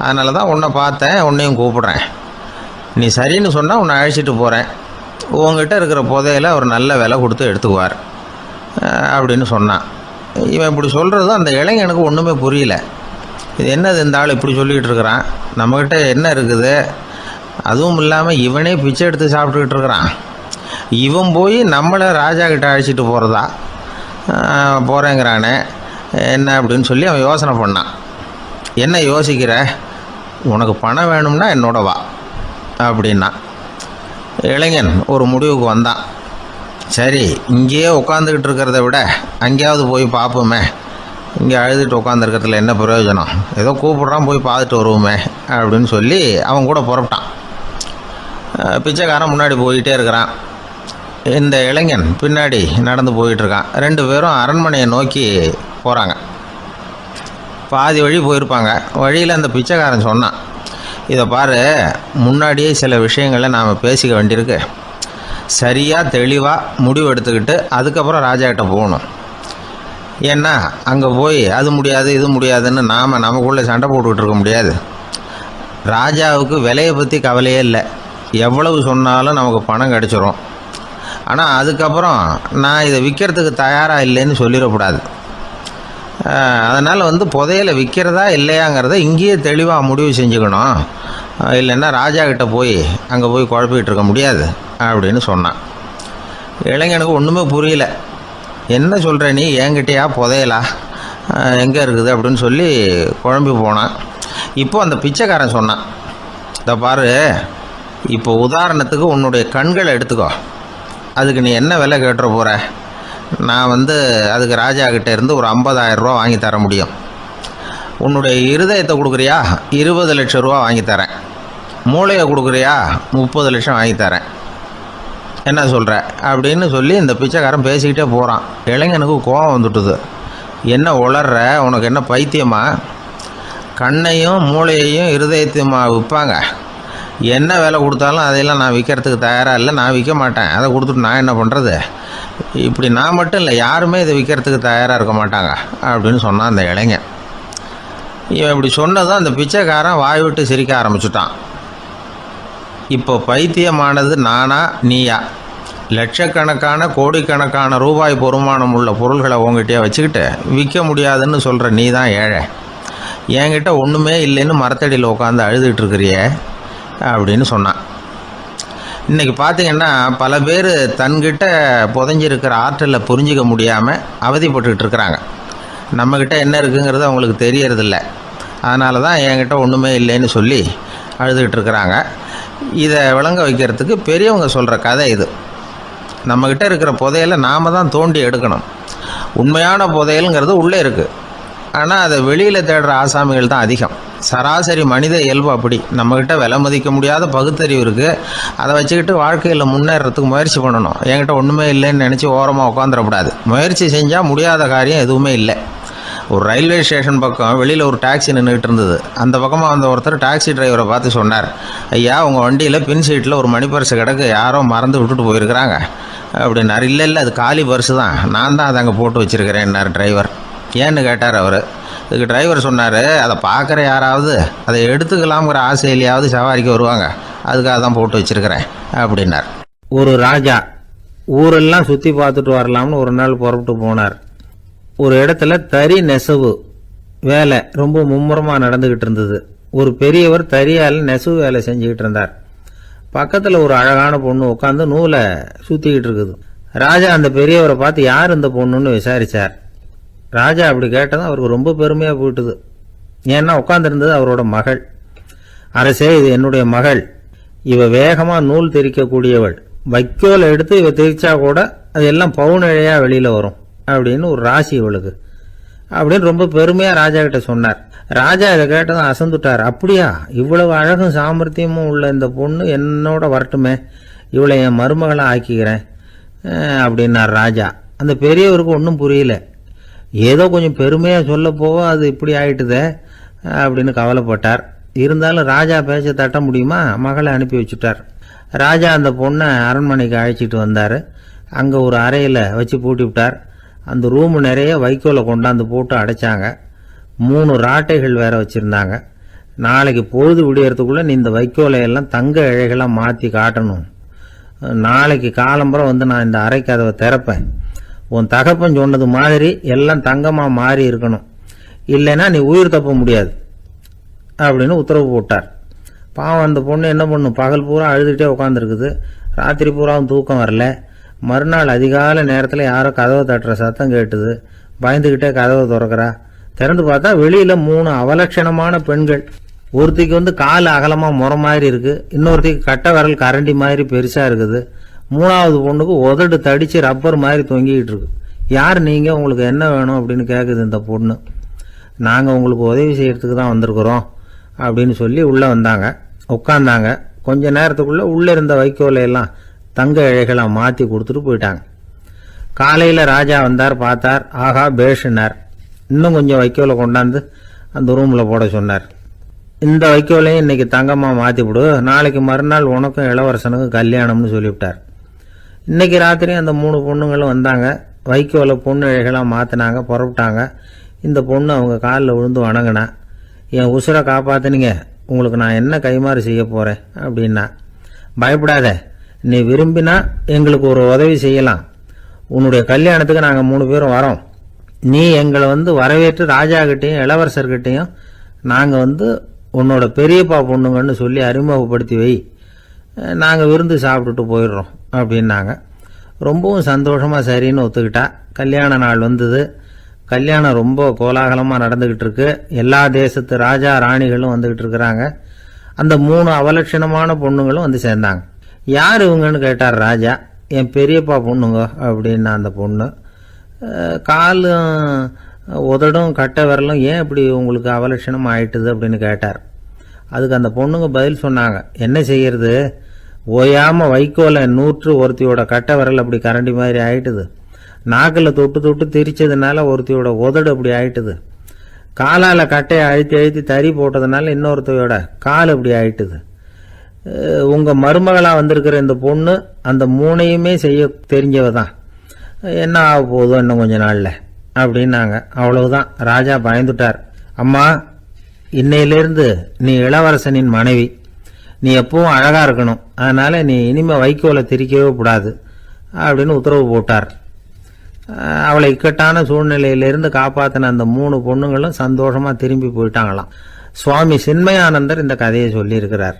S1: அதனால தான் உன்னை பார்த்தேன், உன்னையும் கூப்பிட்றேன், நீ சரின்னு சொன்னால் உன்னை அழைச்சிட்டு போகிறேன், உங்ககிட்ட இருக்கிற புதையலை அவர் நல்ல விலை கொடுத்து எடுத்துக்குவார் அப்படின்னு சொன்னான். இவன் இப்படி சொல்கிறதும் அந்த இளைஞனுக்கு ஒன்றுமே புரியல. இது என்னது இந்த ஆள் இப்படி சொல்லிகிட்டு இருக்கிறான், நம்மக்கிட்ட என்ன இருக்குது, அதுவும் இல்லாமல் இவனே பிச்சை எடுத்து சாப்பிட்டுக்கிட்டு இருக்கிறான், இவன் போய் நம்மளை ராஜா கிட்ட அழைச்சிட்டு போகிறதா போகிறேங்கிறானே என்ன அப்படின்னு சொல்லி அவன் யோசனை பண்ணான். என்ன யோசிக்கிற, உனக்கு பணம் வேணும்னா என்னோட வா அப்படின்னா. இளைஞன் ஒரு முடிவுக்கு வந்தான். சரி, இங்கேயே உட்காந்துக்கிட்டு இருக்கிறத விட அங்கேயாவது போய் பார்ப்போமே, இங்கே அழுதுட்டு உட்காந்துருக்கிறதுல என்ன பிரயோஜனம், ஏதோ கூப்பிட்றான் போய் பார்த்துட்டு வருவோமே அப்படின்னு சொல்லி அவன் கூட புறப்பட்டான். பிச்சைக்காரன் முன்னாடி போயிட்டே இருக்கிறான், இந்த இளைஞன் பின்னாடி நடந்து போயிட்டுருக்கான். ரெண்டு பேரும் அரண்மனையை நோக்கி போகிறாங்க. பாதி வழி போயிருப்பாங்க. வழியில் அந்த பிச்சைக்காரன் சொன்னான், இதை பாரு, முன்னாடியே சில விஷயங்களை நாம் பேசிக்க வேண்டியிருக்கு, சரியாக தெளிவாக முடிவு எடுத்துக்கிட்டு அதுக்கப்புறம் ராஜாக்கிட்ட போகணும். ஏன்னா அங்கே போய் அது முடியாது இது முடியாதுன்னு நாம் நமக்குள்ளே சண்டை போட்டுக்கிட்டு இருக்க முடியாது. ராஜாவுக்கு விலையை பற்றி கவலையே இல்லை. எவ்வளவு சொன்னாலும் நமக்கு பணம் கிடச்சிரும். ஆனால் அதுக்கப்புறம் நான் இதை விற்கிறதுக்கு தயாராக இல்லைன்னு சொல்லிடக்கூடாது. அதனால் புதையலை விற்கிறதா இல்லையாங்கிறத இங்கேயே தெளிவாக முடிவு செஞ்சுக்கணும். இல்லைன்னா ராஜா கிட்ட போய் அங்கே போய் குழப்பிக்கிட்டு இருக்க முடியாது அப்படின்னு சொன்னான். இளைஞனுக்கு ஒன்றுமே புரியல. என்ன சொல்கிற நீ, என்கிட்டயா புதையலா, எங்கே இருக்குது அப்படின்னு சொல்லி குழம்பி போனான். இப்போ அந்த பிச்சைக்காரன் சொன்னான், இதை பாரு, இப்போ உதாரணத்துக்கு உன்னுடைய கண்களை எடுத்துக்கோ. அதுக்கு நீ என்ன விலை கேட்டுற போகிற? நான் அதுக்கு ராஜா கிட்டே இருந்து ஒரு 50,000 ரூபா வாங்கி தர முடியும். உன்னுடைய இருதயத்தை கொடுக்குறியா, 20 லட்சம் ரூபா வாங்கி தரேன். மூளையை கொடுக்குறியா, 30 லட்சம் வாங்கி தரேன். என்ன சொல்கிற அப்படின்னு சொல்லி இந்த பிச்சைக்காரன் பேசிக்கிட்டே போகிறான். இளைஞனுக்கு கோபம் வந்துட்டுது. என்ன உளர்ற, உனக்கு என்ன பைத்தியமா? கண்ணையும் மூளையையும் இருதயத்தையுமா விற்பாங்க? என்ன விலை கொடுத்தாலும் அதையெல்லாம் நான் விற்கிறதுக்கு தயாராக இல்லை, நான் விற்க மாட்டேன். அதை கொடுத்துட்டு நான் என்ன பண்ணுறது? இப்படி நான் மட்டும் இல்லை, யாருமே இதை விற்கிறதுக்கு தயாராக இருக்க மாட்டாங்க அப்படின்னு சொன்னான் அந்த இளைஞன். இவன் இப்படி சொன்னதும் அந்த பிச்சைக்காரன் வாய் விட்டு சிரிக்க ஆரம்பிச்சுட்டான். இப்போ பைத்தியமானது நானா நீயா? லட்சக்கணக்கான கோடிக்கணக்கான ரூபாய் பொறுமானம் உள்ள பொருள்களை உங்ககிட்டயே வச்சுக்கிட்டு விற்க முடியாதுன்னு சொல்கிற நீ தான் ஏழை. என்கிட்ட ஒன்றுமே இல்லைன்னு மரத்தடியில் உட்காந்து அழுதுகிட்டு இருக்கிறியே அப்படின்னு சொன்னான். இன்றைக்கி பார்த்திங்கன்னா பல பேர் தன்கிட்ட புதைஞ்சிருக்கிற ஆற்றலை புரிஞ்சிக்க முடியாமல் அவதிப்பட்டுக்கிட்டு இருக்கிறாங்க. நம்மக்கிட்ட என்ன இருக்குங்கிறது அவங்களுக்கு தெரியறதில்ல. அதனால தான் என்கிட்ட ஒன்றுமே இல்லைன்னு சொல்லி அழுதுகிட்டு இருக்கிறாங்க. இதை விளங்க வைக்கிறதுக்கு பெரியவங்க சொல்கிற கதை இது. நம்மக்கிட்ட இருக்கிற புதையலை நாம் தான் தோண்டி எடுக்கணும். உண்மையான புதையலுங்கிறது உள்ளே இருக்குது. ஆனால் அதை வெளியில் தேடுற ஆசாமிகள் தான் அதிகம். சராசரி மனித இயல்பு அப்படி. நம்மக்கிட்ட விலை மதிக்க முடியாத பகுத்தறிவு இருக்குது. அதை வச்சுக்கிட்டு வாழ்க்கையில் முன்னேறதுக்கு முயற்சி பண்ணணும். என்கிட்ட ஒன்றுமே இல்லைன்னு நினச்சி ஓரமாக உட்காந்துடக்கூடாது. முயற்சி செஞ்சால் முடியாத காரியம் எதுவுமே இல்லை. ஒரு ரயில்வே ஸ்டேஷன் பக்கம் வெளியில் ஒரு டாக்ஸி நின்றுக்கிட்டு இருந்தது. அந்த பக்கமாக வந்த ஒருத்தர் டாக்ஸி டிரைவரை பார்த்து சொன்னார், ஐயா, உங்கள் வண்டியில் பின் சீட்டில் ஒரு மணி பர்ஸு கிடக்கு, யாரோ மறந்து விட்டுட்டு போயிருக்கிறாங்க அப்படின்னார். இல்லை அது காலி பர்ஸு தான், நான் தான் அதை அங்கே போட்டு வச்சுருக்கிறேன்னார் டிரைவர். ஏன்னு கேட்டார் அவர். இதுக்கு டிரைவர் சொன்னார், அதை பார்க்குற யாராவது அதை எடுத்துக்கலாம்ங்கிற ஆசையிலையாவது சவாரிக்கு வருவாங்க, அதுக்காக தான் போட்டு வச்சுருக்கிறேன் அப்படின்னார். ஒரு ராஜா ஊரெல்லாம் சுற்றி பார்த்துட்டு வரலாம்னு ஒரு நாள் புறப்பட்டு போனார். ஒரு இடத்துல தறி நெசவு வேலை ரொம்ப மும்முரமாக நடந்துக்கிட்டு இருந்தது. ஒரு பெரியவர் தறியால் நெசவு வேலை செஞ்சுக்கிட்டு இருந்தார். பக்கத்தில் ஒரு அழகான பொண்ணு உட்காந்து நூலை சுற்றிக்கிட்டு இருக்குது. ராஜா அந்த பெரியவரை பார்த்து யார் இந்த பொண்ணுன்னு விசாரித்தார். ராஜா அப்படி கேட்டதும் அவருக்கு ரொம்ப பெருமையாக போயிட்டுது. ஏன்னா உட்காந்துருந்தது அவரோட மகள். அரசே, இது என்னுடைய மகள். இவ வேகமாக நூல் திரிக்கக்கூடியவள். வைக்கோலை எடுத்து இவ திரிச்சா கூட அது எல்லாம் பவுனிழையாக வெளியில் வரும் அப்படின்னு ஒரு ராசி இவளுக்கு அப்படின்னு ரொம்ப பெருமையாக ராஜா கிட்ட சொன்னார். ராஜா இதை கேட்டதும் அசந்துட்டார். அப்படியா, இவ்வளவு அழகும் சாமர்த்தியமும் உள்ள இந்த பொண்ணு என்னோட வரட்டுமே, இவளை என் மருமகளை ஆக்கிக்கிறேன் அப்படின்னார் ராஜா. அந்த பெரியவருக்கு ஒன்றும் புரியல. ஏதோ கொஞ்சம் பெருமையாக சொல்ல போக அது இப்படி ஆயிட்டுதே அப்படின்னு கவலைப்பட்டார். இருந்தாலும் ராஜா பேச்ச தட்ட முடியுமா, மகளை அனுப்பி வச்சுட்டார். ராஜா அந்த பொண்ணை அரண்மனைக்கு அழைச்சிட்டு வந்தார். அங்கே ஒரு அறையில் வச்சு பூட்டி விட்டார். அந்த ரூமு நிறைய வைக்கோலை கொண்டாந்து போட்டு அடைச்சாங்க. 3 ராட்டைகள் வேற வச்சுருந்தாங்க. நாளைக்கு பொழுது விடியறதுக்குள்ளே நீ இந்த வைக்கோலையெல்லாம் தங்க இழைகளாக மாற்றி காட்டணும். நாளைக்கு காலம்பரம் நான் இந்த அறை கதவை திறப்பேன். உன் தகப்பன் சொன்னது மாதிரி எல்லாம் தங்கமாக மாறி இருக்கணும், இல்லைன்னா நீ உயிர் தப்ப முடியாது அப்படின்னு உத்தரவு போட்டார். பாவம் அந்த பொண்ணு என்ன பண்ணும், பகல் பூரா அழுதுகிட்டே உட்காந்துருக்குது. ராத்திரி பூராவும் தூக்கம் வரல. மறுநாள் அதிகாலை நேரத்தில் யாரோ கதவை தட்டுற சத்தம் கேட்டுது. பயந்துக்கிட்டே கதவை திறக்கிறா. திறந்து பார்த்தா வெளியில் 3 அவலட்சணமான பெண்கள். ஒருத்திக்கு கால் அகலமாக முறை மாதிரி இருக்குது, இன்னொருத்திக்கு கட்டை விரல் கரண்டி மாதிரி பெருசாக இருக்குது, 3வது பொண்ணுக்கு உதடு தடித்து ரப்பர் மாதிரி தொங்கிக்கிட்டு இருக்கு. யார் நீங்கள், உங்களுக்கு என்ன வேணும் அப்படின்னு கேட்குது இந்த பொண்ணு. நாங்கள் உங்களுக்கு உதவி செய்கிறதுக்கு தான் வந்திருக்கிறோம் அப்படின்னு சொல்லி உள்ளே வந்தாங்க. உட்காந்தாங்க. கொஞ்ச நேரத்துக்குள்ளே உள்ளே இருந்த வைக்கோலையெல்லாம் தங்க இழைகளாக மாற்றி கொடுத்துட்டு போயிட்டாங்க. காலையில் ராஜா வந்தார், பார்த்தார். ஆகா பேஷுனார். இன்னும் கொஞ்சம் வைக்கோலை கொண்டாந்து அந்த ரூமில் போட சொன்னார். இந்த வைக்கோலையும் இன்னைக்கு தங்கமாக மாற்றிவிடு, நாளைக்கு மறுநாள் உனக்கும் இளவரசனுக்கும் கல்யாணம்னு சொல்லிவிட்டார். இன்னைக்கு ராத்திரி அந்த 3 பொண்ணுங்களும் வந்தாங்க. வைக்கோலை பொண்ணு இழைகளாக மாற்றினாங்க, புறப்பட்டாங்க. இந்த பொண்ணு அவங்க காலில் விழுந்து வணங்கினா, என் உசுரை காப்பாற்றினீங்க, உங்களுக்கு நான் என்ன கைமாறு செய்ய போகிறேன் அப்படின்னா. பயப்படாத, நீ விரும்பினா எங்களுக்கு ஒரு உதவி செய்யலாம். உன்னுடைய கல்யாணத்துக்கு நாங்கள் 3 பேரும் வரோம். நீ எங்களை வரவேற்று ராஜாக்கிட்டையும் இளவரசர்கிட்டையும் நாங்கள் உன்னோட பெரியப்பா பொண்ணுங்கன்னு சொல்லி அறிமுகப்படுத்தி வை, நாங்கள் விருந்து சாப்பிட்டுட்டு போயிடுறோம் அப்படின்னாங்க. ரொம்பவும் சந்தோஷமாக சரின்னு ஒத்துக்கிட்டா. கல்யாண நாள் வந்தது. கல்யாணம் ரொம்ப கோலாகலமாக நடந்துக்கிட்டு இருக்கு. எல்லா தேசத்து ராஜா ராணிகளும் வந்துக்கிட்டு இருக்கிறாங்க. அந்த 3 அவலட்சணமான பொண்ணுங்களும் சேர்ந்தாங்க. யார் இவங்கன்னு கேட்டார் ராஜா. என் பெரியப்பா பொண்ணுங்க அப்படின்னா அந்த பொண்ணு. காலும் உதடும் கட்டை விரலும் ஏன் இப்படி உங்களுக்கு அவலட்சணம் ஆயிட்டுது அப்படின்னு கேட்டார். அதுக்கு அந்த பொண்ணுங்க பதில் சொன்னாங்க. என்ன செய்யறது, ஓயாமல் வைக்கோலை நூற்று ஒருத்தியோட கட்டை விரல் அப்படி கரண்டி மாதிரி ஆயிட்டுது. நாக்கில் தொட்டு தொட்டு திரிச்சதுனால ஒருத்தியோட உதடு அப்படி ஆயிட்டுது. காலால் கட்டையை அழுத்தி அழுத்தி தறி போட்டதுனால இன்னொருத்தையோட கால் அப்படி ஆயிட்டுது. உங்கள் மருமகளாக வந்திருக்கிற இந்த பொண்ணு அந்த 3ஐயுமே செய்ய தெரிஞ்சவ தான். என்ன ஆக போகுதோ இன்னும் கொஞ்ச நாளில் அப்படின்னாங்க. அவ்வளவுதான். ராஜா பயந்துட்டார். அம்மா, இன்னையிலிருந்து நீ இளவரசனின் மனைவி. நீ எப்பவும் அழகாக இருக்கணும். அதனால் நீ இனிமேல் வைக்கோலை திரிக்கவே கூடாது அப்படின்னு உத்தரவு போட்டார். அவளை இக்கட்டான சூழ்நிலையிலிருந்து காப்பாற்றின அந்த 3 பொண்ணுங்களும் சந்தோஷமாக திரும்பி போயிட்டாங்களாம். சுவாமி சின்மயானந்தர் இந்த கதையை சொல்லியிருக்கிறார்.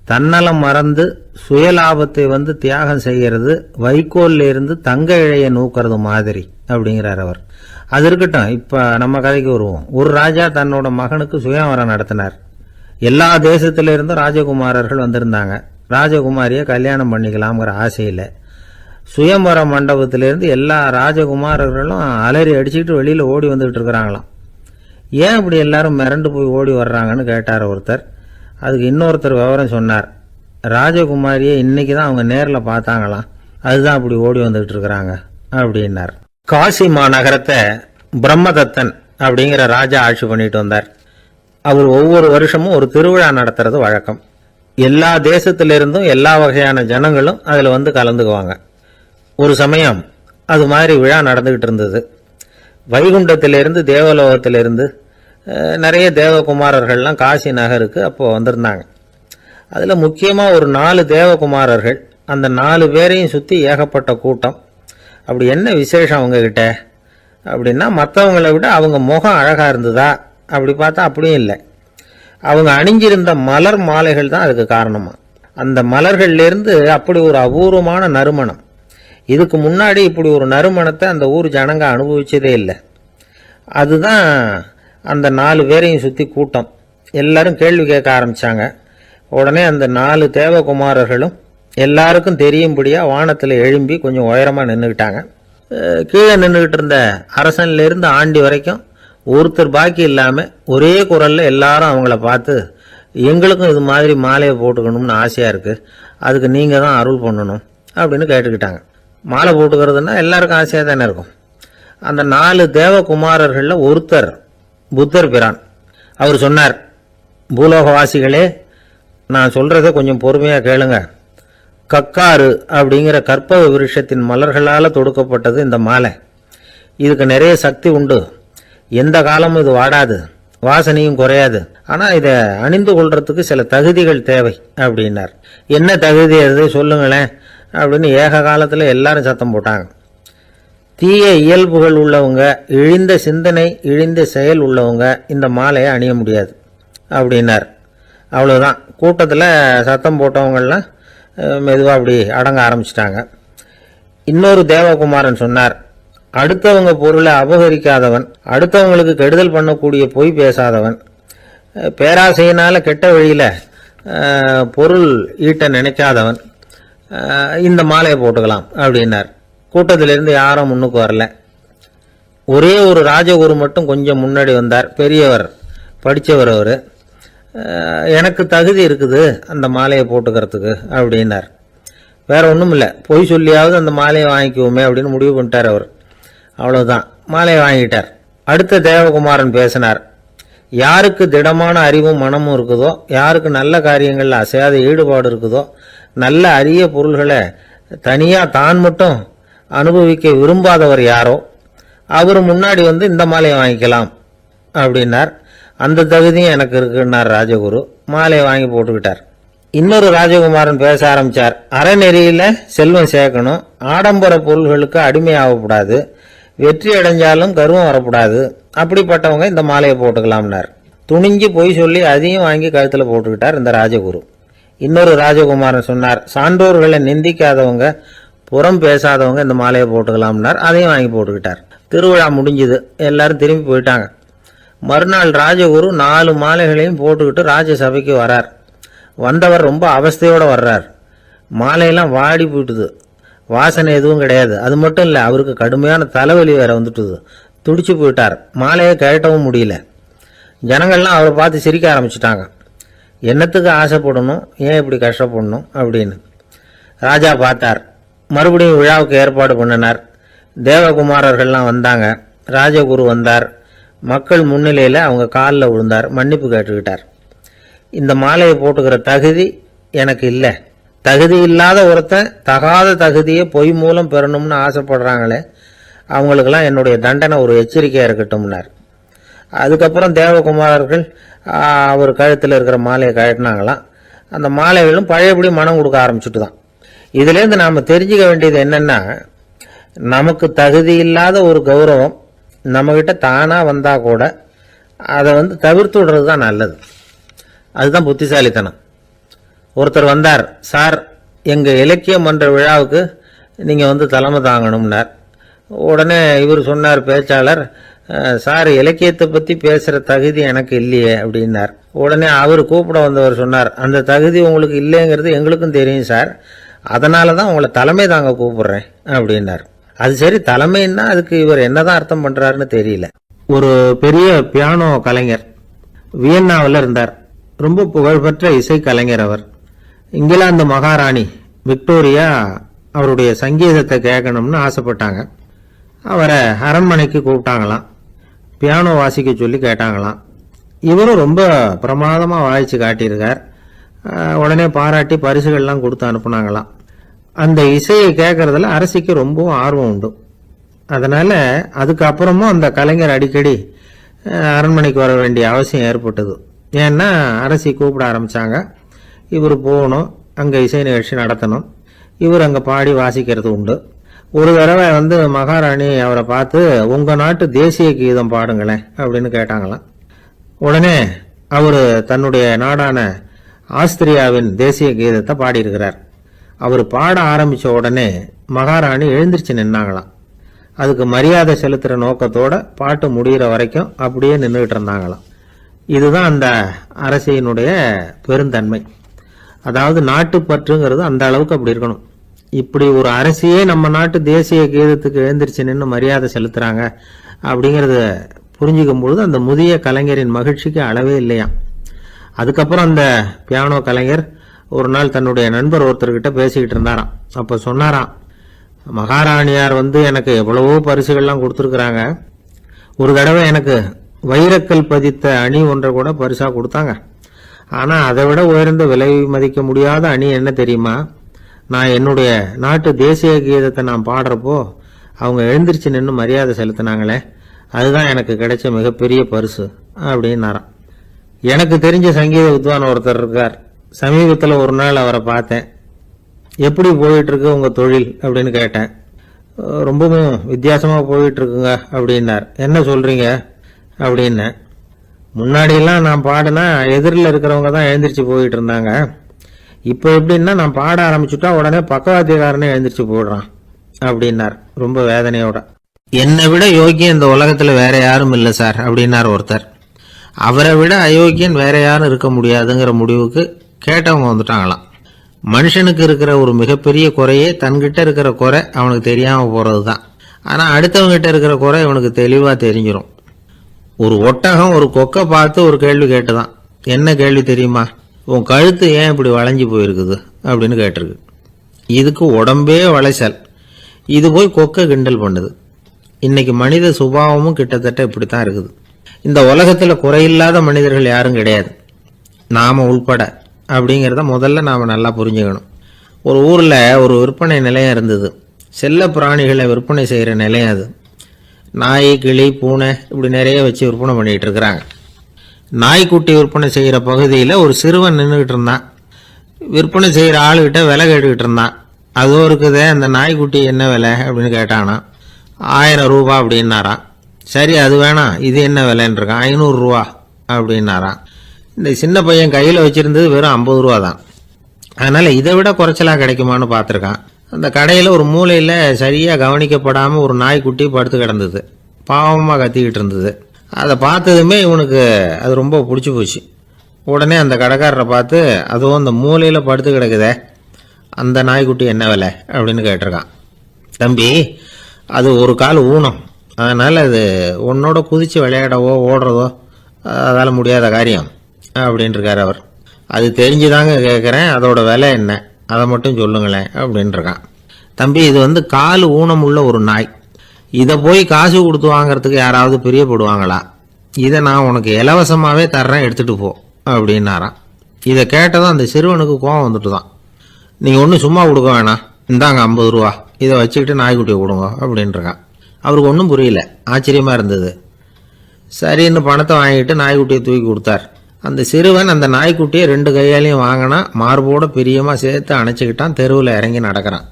S1: தன்னலம் மறந்து சுயலாபத்தை தியாகம் செய்கிறது வைக்கோல்ல இருந்து தங்க இழைய நூக்கிறது மாதிரி அப்படிங்கிறார் அவர். அது இருக்கட்டும், இப்ப நம்ம கதைக்கு வருவோம். ஒரு ராஜா தன்னோட மகனுக்கு சுயவரம் நடத்தினார். எல்லா தேசத்தில இருந்தும் ராஜகுமாரர்கள் வந்திருந்தாங்க. ராஜகுமாரியை கல்யாணம் பண்ணிக்கலாம்ங்கிற ஆசையில் சுயம்பர மண்டபத்திலிருந்து எல்லா ராஜகுமாரர்களும் அலறி அடிச்சுக்கிட்டு வெளியில் ஓடி வந்துகிட்டு இருக்கிறாங்களாம். ஏன் இப்படி எல்லாரும் மிரண்டு போய் ஓடி வர்றாங்கன்னு கேட்டார் ஒருத்தர். அதுக்கு இன்னொருத்தர் விவரம் சொன்னார். ராஜகுமாரியை இன்னைக்கு தான் அவங்க நேரில் பார்த்தாங்களாம், அதுதான் அப்படி ஓடி வந்துகிட்டு இருக்கிறாங்க அப்படின்னார். காசி மாநகரத்தை பிரம்மதத்தன் அப்படிங்கிற ராஜா ஆட்சி பண்ணிட்டு வந்தார். அவர் ஒவ்வொரு வருஷமும் ஒரு திருவிழா நடத்துறது வழக்கம். எல்லா தேசத்திலிருந்தும் எல்லா வகையான ஜனங்களும் அதில் கலந்துக்குவாங்க. ஒரு சமயம் அது மாதிரி விழா நடந்துகிட்டு இருந்தது. வைகுண்டத்திலிருந்து தேவலோகத்திலிருந்து நிறைய தேவகுமாரர்கள்லாம் காசி நகருக்கு அப்போ வந்திருந்தாங்க. அதில் முக்கியமாக ஒரு 4 தேவகுமாரர்கள். அந்த 4 பேரையும் சுற்றி ஏகப்பட்ட கூட்டம். அப்படி என்ன விசேஷம் அவங்கக்கிட்ட அப்படின்னா, மற்றவங்களை விட அவங்க முகம் அழகாக இருந்ததா அப்படி பார்த்தா அப்படியும் இல்லை. அவங்க அணிஞ்சிருந்த மலர் மாலைகள் தான் அதுக்கு காரணமா. அந்த மலர்கள்லேருந்து அப்படி ஒரு அபூர்வமான நறுமணம். இதுக்கு முன்னாடி இப்படி ஒரு நறுமணத்தை அந்த ஊர் ஜனங்க அனுபவிச்சதே இல்லை. அதுதான் அந்த 4 பேரையும் சுற்றி கூட்டம். எல்லாரும் கேள்வி கேட்க ஆரம்பித்தாங்க. உடனே அந்த 4 தேவகுமாரர்களும் எல்லாருக்கும் தெரியும்படியாக வானத்தில் எழும்பி கொஞ்சம் உயரமாக நின்றுக்கிட்டாங்க. கீழே நின்றுக்கிட்டு இருந்த அரசன்லேருந்து ஆண்டி வரைக்கும் ஒருத்தர் பாக்கி இல்லாமல் ஒரே குரலில் எல்லாரும் அவங்கள பார்த்து, எங்களுக்கும் இது மாதிரி மாலையை போட்டுக்கணும்னு ஆசையாக இருக்குது, அதுக்கு நீங்கள் தான் அருள் பண்ணணும் அப்படின்னு கேட்டுக்கிட்டாங்க. மாலை போட்டுக்கிறதுனா எல்லாருக்கும் ஆசையாக தானே இருக்கும். அந்த 4 தேவகுமாரர்களில் ஒருத்தர் புத்தர் பிரான். அவர் சொன்னார், பூலோகவாசிகளே, நான் சொல்கிறத கொஞ்சம் பொறுமையாக கேளுங்க. கக்காரு அப்படிங்கிற கற்பக விருஷத்தின் மலர்களால் தொடுக்கப்பட்டது இந்த மாலை. இதுக்கு நிறைய சக்தி உண்டு. எந்த காலமும் இது வாடாது, வாசனையும் குறையாது. ஆனால் இதை அணிந்து கொள்றதுக்கு சில தகுதிகள் தேவை அப்படின்னார். என்ன தகுதி அது சொல்லுங்களேன் அப்படின்னு ஏக காலத்தில் எல்லாரும் சத்தம் போட்டாங்க. தீய இயல்புகள் உள்ளவங்க, இழிந்த சிந்தனை, இழிந்த செயல் உள்ளவங்க இந்த மாலையை அணிய முடியாது அப்படின்னார். அவ்வளோதான். கூட்டத்தில் சத்தம் போட்டவங்கள்லாம் மெதுவாக அப்படி அடங்க ஆரம்பிச்சிட்டாங்க. இன்னொரு தேவகுமாரன் சொன்னார், அடுத்தவங்க பொருளை அபகரிக்காதவன், அடுத்தவங்களுக்கு கெடுதல் பண்ணக்கூடிய பொய் பேசாதவன், பேராசையினால் கெட்ட வழியில் பொருள் ஈட்ட நினைக்காதவன் இந்த மாலையை போட்டுக்கலாம் அப்படின்னார். கூட்டத்திலிருந்து யாரும் முன்னுக்கு வரல. ஒரே ஒரு ராஜகுரு மட்டும் கொஞ்சம் முன்னாடி வந்தார். பெரியவர், படித்தவர். அவர், எனக்கு தகுதி இருக்குது அந்த மாலையை போட்டுக்கிறதுக்கு அப்படின்னார். வேற ஒன்றும் இல்லை, பொய் சொல்லியாவது அந்த மாலையை வாங்கிக்குவோமே அப்படின்னு முடிவு பண்ணிட்டார் அவர். அவ்வளோதான், மாலையை வாங்கிட்டார். அடுத்த தேவகுமாரன் பேசினார். யாருக்கு திடமான அறிவும் மனமும் இருக்குதோ, யாருக்கு நல்ல காரியங்களில் அசையாத ஈடுபாடு இருக்குதோ, நல்ல அரிய பொருள்களை தனியாக தான் மட்டும் அனுபவிக்க விரும்பாதவர் யாரோ அவர் முன்னாடி வந்து இந்த மாலையை வாங்கிக்கலாம் அப்படின்னார். அந்த தகுதியும் எனக்கு இருக்குன்னார் ராஜகுரு. மாலையை வாங்கி போட்டுக்கிட்டார். இன்னொரு ராஜகுமாரன் பேச ஆரம்பிச்சார். அறநெறியில செல்வம் சேர்க்கணும், ஆடம்பர பொருள்களுக்கு அடிமையாகக்கூடாது, வெற்றி அடைஞ்சாலும் கர்வம் வரக்கூடாது, அப்படிப்பட்டவங்க இந்த மாலையை போட்டுக்கலாம்னார். துணிஞ்சு பொய் சொல்லி அதையும் வாங்கி கழுத்தில் போட்டுக்கிட்டார் இந்த ராஜகுரு. இன்னொரு ராஜகுமாரன் சொன்னார், சான்றோர்களை நிந்திக்காதவங்க, புறம் பேசாதவங்க இந்த மாலையை போட்டுக்கலாம்னார். அதையும் வாங்கி போட்டுக்கிட்டார். திருவிழா முடிஞ்சுது, எல்லாரும் திரும்பி போயிட்டாங்க. மறுநாள் ராஜகுரு 4 மாலைகளையும் போட்டுக்கிட்டு ராஜசபைக்கு வரார். வந்தவர் ரொம்ப அவஸ்தையோடு வர்றார். மாலையெல்லாம் வாடி போயிட்டுது, வாசனை எதுவும் கிடையாது. அது மட்டும் இல்லை, அவருக்கு கடுமையான தலைவலி வேற வந்துட்டுது. துடிச்சு போயிட்டார். மாலையை கழட்டவும் முடியல. ஜனங்கள்லாம் அவரை பார்த்து சிரிக்க ஆரம்பிச்சிட்டாங்க. என்னத்துக்கு ஆசைப்படணும், ஏன் இப்படி கஷ்டப்படணும் அப்படின்னு. ராஜா பார்த்தார். மறுபடியும் விழாவுக்கு ஏற்பாடு பண்ணினார். தேவகுமாரர்கள்லாம் வந்தாங்க. ராஜகுரு வந்தார். மக்கள் முன்னிலையில் அவங்க காலில் விழுந்தார், மன்னிப்பு கேட்டுக்கிட்டார். இந்த மாலையை போட்டுக்கிற தகுதி எனக்கு இல்லை. தகுதி இல்லாத ஒருத்தன் தகாத தகுதியை பொய் மூலம் பெறணும்னு ஆசைப்படுறாங்களே, அவங்களுக்கெல்லாம் என்னுடைய தண்டனை ஒரு எச்சரிக்கையாக இருக்கட்டும்னார். அதுக்கப்புறம் தேவகுமாரர்கள் அவர் கழுத்தில் இருக்கிற மாலையை கழட்டினாங்களாம். அந்த மாலைகளும் பழையபடி மனம் கொடுக்க ஆரம்பிச்சுட்டு தான். இதுலேருந்து நாம் தெரிஞ்சுக்க வேண்டியது என்னென்னா, நமக்கு தகுதி இல்லாத ஒரு கௌரவம் நம்மக்கிட்ட தானாக வந்தால் கூட அதை வந்து தவிர்த்து விடுறது தான் நல்லது. அதுதான் புத்திசாலித்தனம். ஒருத்தர் வந்தார். சார், எங்கள் இலக்கிய மன்ற விழாவுக்கு நீங்கள் வந்து தலைமை தாங்கணும்னார். உடனே இவர் சொன்னார், பேச்சாளர், சார், இலக்கியத்தை பற்றி பேசுகிற தகுதி எனக்கு இல்லையே அப்படின்னார். உடனே அவர் கூப்பிட வந்தவர் சொன்னார், அந்த தகுதி உங்களுக்கு இல்லைங்கிறது எங்களுக்கும் தெரியும் சார், அதனால தான் உங்களை தலைமை தாங்க கூப்பிடுறேன் அப்படின்னார். அது சரி, தலைமைன்னா அதுக்கு இவர் என்னதான் அர்த்தம் பண்ணுறாருன்னு தெரியல. ஒரு பெரிய பியானோ கலைஞர் வியன்னாவில் இருந்தார். ரொம்ப புகழ்பெற்ற இசை கலைஞர் அவர். இங்கிலாந்து மகாராணி விக்டோரியா அவருடைய சங்கீதத்தை கேட்கணும்னு ஆசைப்பட்டாங்க. அவரை அரண்மனைக்கு கூப்பிட்டாங்களாம். பியானோ வாசிக்க சொல்லி கேட்டாங்களாம். இவரும் ரொம்ப பிரமாதமாக வாய்ச்சி காட்டியிருக்கார். உடனே பாராட்டி பரிசுகள்லாம் கொடுத்து அனுப்புனாங்களாம். அந்த இசையை கேட்கறதுல அரசிக்கு ரொம்பவும் ஆர்வம் உண்டு. அதனால் அதுக்கப்புறமும் அந்த கலைஞர் அடிக்கடி அரண்மனைக்கு வர வேண்டிய அவசியம் ஏற்பட்டது. ஏன்னா அரசி கூப்பிட ஆரம்பித்தாங்க. இவர் போகணும், அங்கே இசை நிகழ்ச்சி நடத்தணும். இவர் அங்கே பாடி வாசிக்கிறது உண்டு. ஒரு தடவை வந்து மகாராணி அவரை பார்த்து, உங்கள் நாட்டு தேசிய கீதம் பாடுங்களேன் அப்படின்னு கேட்டாங்களாம். உடனே அவர் தன்னுடைய நாடான ஆஸ்திரியாவின் தேசிய கீதத்தை பாடியிருக்கிறார். அவர் பாட ஆரம்பித்த உடனே மகாராணி எழுந்திருச்சு நின்னாங்களாம். அதுக்கு மரியாதை செலுத்துகிற நோக்கத்தோட பாட்டு முடிகிற வரைக்கும் அப்படியே நின்றுகிட்டு இருந்தாங்களாம். இதுதான் அந்த அரசியினுடைய பெருந்தன்மை. அதாவது நாட்டுப்பற்றுங்கிறது அந்த அளவுக்கு அப்படி இருக்கணும். இப்படி ஒரு அரசியே நம்ம நாட்டு தேசிய கீதத்துக்கு எழுந்திருச்சு நின்று மரியாதை செலுத்துறாங்க அப்படிங்கிறத புரிஞ்சுக்கும் பொழுது அந்த முதிய கலைஞரின் மகிழ்ச்சிக்கு அளவே இல்லையாம். அதுக்கப்புறம் அந்த பியானோ கலைஞர் ஒரு நாள் தன்னுடைய நண்பர் ஒருத்தர்கிட்ட பேசிக்கிட்டு இருந்தாராம். அப்போ சொன்னாராம், மகாராணியார் வந்து எனக்கு எவ்வளவோ பரிசுகள்லாம் கொடுத்துருக்குறாங்க. ஒரு தடவை எனக்கு வைரக்கல் பதித்த அணி ஒன்றை கூட பரிசாக கொடுத்தாங்க. ஆனால் அதை விட உயர்ந்த விலை மதிக்க முடியாத அணி என்ன தெரியுமா? நான் என்னுடைய நாட்டு தேசிய கீதத்தை நான் பாடுறப்போ அவங்க எழுந்திருச்சு நின்று மரியாதை செலுத்தினாங்களே, அதுதான் எனக்கு கிடைச்ச மிகப்பெரிய பரிசு அப்படின்னாராம். எனக்கு தெரிஞ்ச சங்கீத வித்வான் ஒருத்தர் இருக்கார். சமீபத்தில் ஒரு நாள் அவரை பார்த்தேன். எப்படி போயிட்டுருக்கு உங்கள் தொழில் அப்படின்னு கேட்டேன். ரொம்பவும் வித்தியாசமாக போயிட்டுருக்குங்க அப்படின்னார். என்ன சொல்கிறீங்க அப்படின்னேன். முன்னாடியெல்லாம் நான் பாடினா எதிரில் இருக்கிறவங்க தான் எழுந்திரிச்சு போயிட்டு இருந்தாங்க. இப்போ எப்படின்னா நான் பாட ஆரம்பிச்சுட்டா உடனே பக்கவாத்தியக்காரனே எழுந்திரிச்சு போயிடுறான் அப்படின்னார் ரொம்ப வேதனையோட. என்னை விட யோகியம் இந்த உலகத்தில் வேற யாரும் இல்லை சார் அப்படின்னார் ஒருத்தர். அவரை விட அயோக்கியன் வேற யாரும் இருக்க முடியாதுங்கிற முடிவுக்கு கேட்டவங்க வந்துட்டாங்களாம். மனுஷனுக்கு இருக்கிற ஒரு மிகப்பெரிய குறையே தன்கிட்ட இருக்கிற குறை அவனுக்கு தெரியாமல் போகிறது தான். ஆனால் அடுத்தவங்கிட்ட இருக்கிற குறை இவனுக்கு தெளிவாக தெரிஞ்சிடும். ஒரு ஒட்டகம் ஒரு கொக்கை பார்த்து ஒரு கேள்வி கேட்டுதான். என்ன கேள்வி தெரியுமா? உன் கழுத்து ஏன் இப்படி வளைஞ்சி போயிருக்குது அப்படின்னு கேட்டிருக்கு. இதுக்கு உடம்பே வளைச்சல். இது போய் கொக்கை கிண்டல் பண்ணுது. இன்னைக்கு மனித சுபாவமும் கிட்டத்தட்ட இப்படித்தான் இருக்குது. இந்த உலகத்தில் குறையில்லாத மனிதர்கள் யாரும் கிடையாது, நாம உள்பட அப்படிங்கிறத முதல்ல நாம் நல்லா புரிஞ்சுக்கணும். ஒரு ஊரில் ஒரு விற்பனை நிலையம் இருந்தது. செல்ல பிராணிகளை விற்பனை செய்கிற நிலையம் அது. நாய், கிளி, பூனை இப்படி நிறைய வச்சு விற்பனை பண்ணிகிட்டு இருக்கிறாங்க. நாய்க்குட்டி விற்பனை செய்கிற பகுதியில் ஒரு சிறுவன் நின்றுக்கிட்டு இருந்தான். விற்பனை செய்கிற ஆளுகிட்ட விலை கேட்டுக்கிட்டு இருந்தான். அதோ இருக்குதே அந்த நாய்க்குட்டி என்ன விலை அப்படின்னு கேட்டானா. 1000 ரூபா அப்படின்னாரான். சரி அது வேணாம், இது என்ன விலைன்னு இருக்கான். 500 ரூபா அப்படின்னாரான். இந்த சின்ன பையன் கையில் வச்சுருந்தது வெறும் 50 ரூபா தான். அதனால் இதை விட குறைச்சலாக கிடைக்குமான்னு பார்த்துருக்கான். அந்த கடையில் ஒரு மூலையில் சரியாக கவனிக்கப்படாமல் ஒரு நாய்க்குட்டி படுத்து கிடந்தது. பாவமாக கத்திக்கிட்டு இருந்தது. அதை பார்த்ததுமே இவனுக்கு அது ரொம்ப பிடிச்சி போச்சு. உடனே அந்த கடைக்காரரை பார்த்து, அதுவும் அந்த மூலையில் படுத்து கிடக்குதே அந்த நாய்க்குட்டி என்ன விலை அப்படின்னு கேட்டிருக்கான். தம்பி, அது ஒரு கால் ஊனம், அதனால் அது உன்னோட குதித்து விளையாடவோ ஓடுறதோ அதால் முடியாத காரியம் அப்படின்ட்டுருக்கார் அவர். அது தெரிஞ்சுதாங்க கேட்குறேன், அதோட விலை என்ன அதை மட்டும் சொல்லுங்களேன் அப்படின்ட்டுருக்கான். தம்பி, இது கால் ஊனம் உள்ள ஒரு நாய். இதை போய் காசு கொடுத்து வாங்கிறதுக்கு யாராவது பிரியப்படுவாங்களா? இதை நான் உனக்கு இலவசமாகவே தர்றேன், எடுத்துகிட்டு போ அப்படின்னாரான். இதை கேட்டதும் அந்த சிறுவனுக்கு கோபம் வந்துட்டு தான். நீங்கள் ஒன்றும் சும்மா கொடுக்க வேணாம், இந்தாங்க 50 ரூபா, இதை வச்சுக்கிட்டு நாய்க்குட்டியை கொடுங்க அப்படின்ட்டுருக்கான். அவருக்கு ஒன்றும் புரியல, ஆச்சரியமாக இருந்தது. சரின்னு பணத்தை வாங்கிட்டு நாய்க்குட்டியை தூக்கி கொடுத்தார். அந்த சிறுவன் அந்த நாய்க்குட்டியை 2 கையாலையும் வாங்கினா, மார்போட பிரியமாக சேர்த்து அணைச்சிக்கிட்டான். தெருவில் இறங்கி நடக்கிறான்.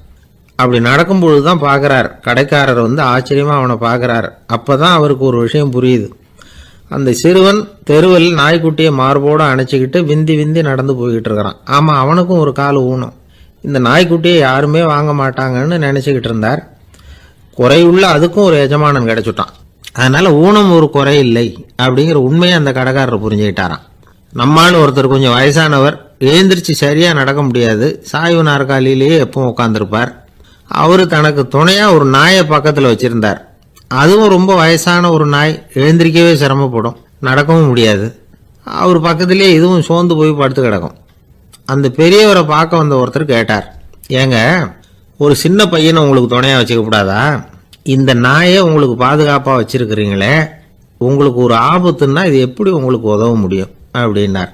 S1: அப்படி நடக்கும்பொழுது தான் பார்க்குறார், கடைக்காரர் ஆச்சரியமாக அவனை பார்க்குறார். அப்போ தான் அவருக்கு ஒரு விஷயம் புரியுது. அந்த சிறுவன் தெருவில் நாய்க்குட்டியை மார்போடு அணைச்சிக்கிட்டு விந்தி விந்தி நடந்து போய்கிட்டு இருக்கிறான். ஆமாம், அவனுக்கும் ஒரு கால் ஊனம். இந்த நாய்க்குட்டியை யாருமே வாங்க மாட்டாங்கன்னு நினச்சிக்கிட்டு இருந்தார். குறையுள்ள அதுக்கும் ஒரு எஜமானன் கிடைச்சுட்டான். அதனால் ஊனம் ஒரு குறை இல்லை அப்படிங்கிற உண்மையை அந்த கடைக்காரர் புரிஞ்சுக்கிட்டாராம். நம்மால் ஒருத்தர் கொஞ்சம் வயசானவர், எழுந்திரிச்சு சரியாக நடக்க முடியாது, சாய்வு நாற்காலியிலேயே எப்பவும் உட்காந்துருப்பார். அவர் தனக்கு துணையாக ஒரு நாயை பக்கத்தில் வச்சுருந்தார். அதுவும் ரொம்ப வயசான ஒரு நாய், எழுந்திரிக்கவே சிரமப்படும், நடக்கவும் முடியாது. அவர் பக்கத்துலேயே இதுவும் சோர்ந்து போய் படுத்து கிடக்கும். அந்த பெரியவரை பார்க்க வந்த ஒருத்தர் கேட்டார், ஏங்க, ஒரு சின்ன பையனை உங்களுக்கு துணையாக வச்சுக்கப்படாதா? இந்த நாயை உங்களுக்கு பாதுகாப்பாக வச்சுருக்கிறீங்களே, உங்களுக்கு ஒரு ஆபத்துன்னா இது எப்படி உங்களுக்கு உதவ முடியும் அப்படின்னார்.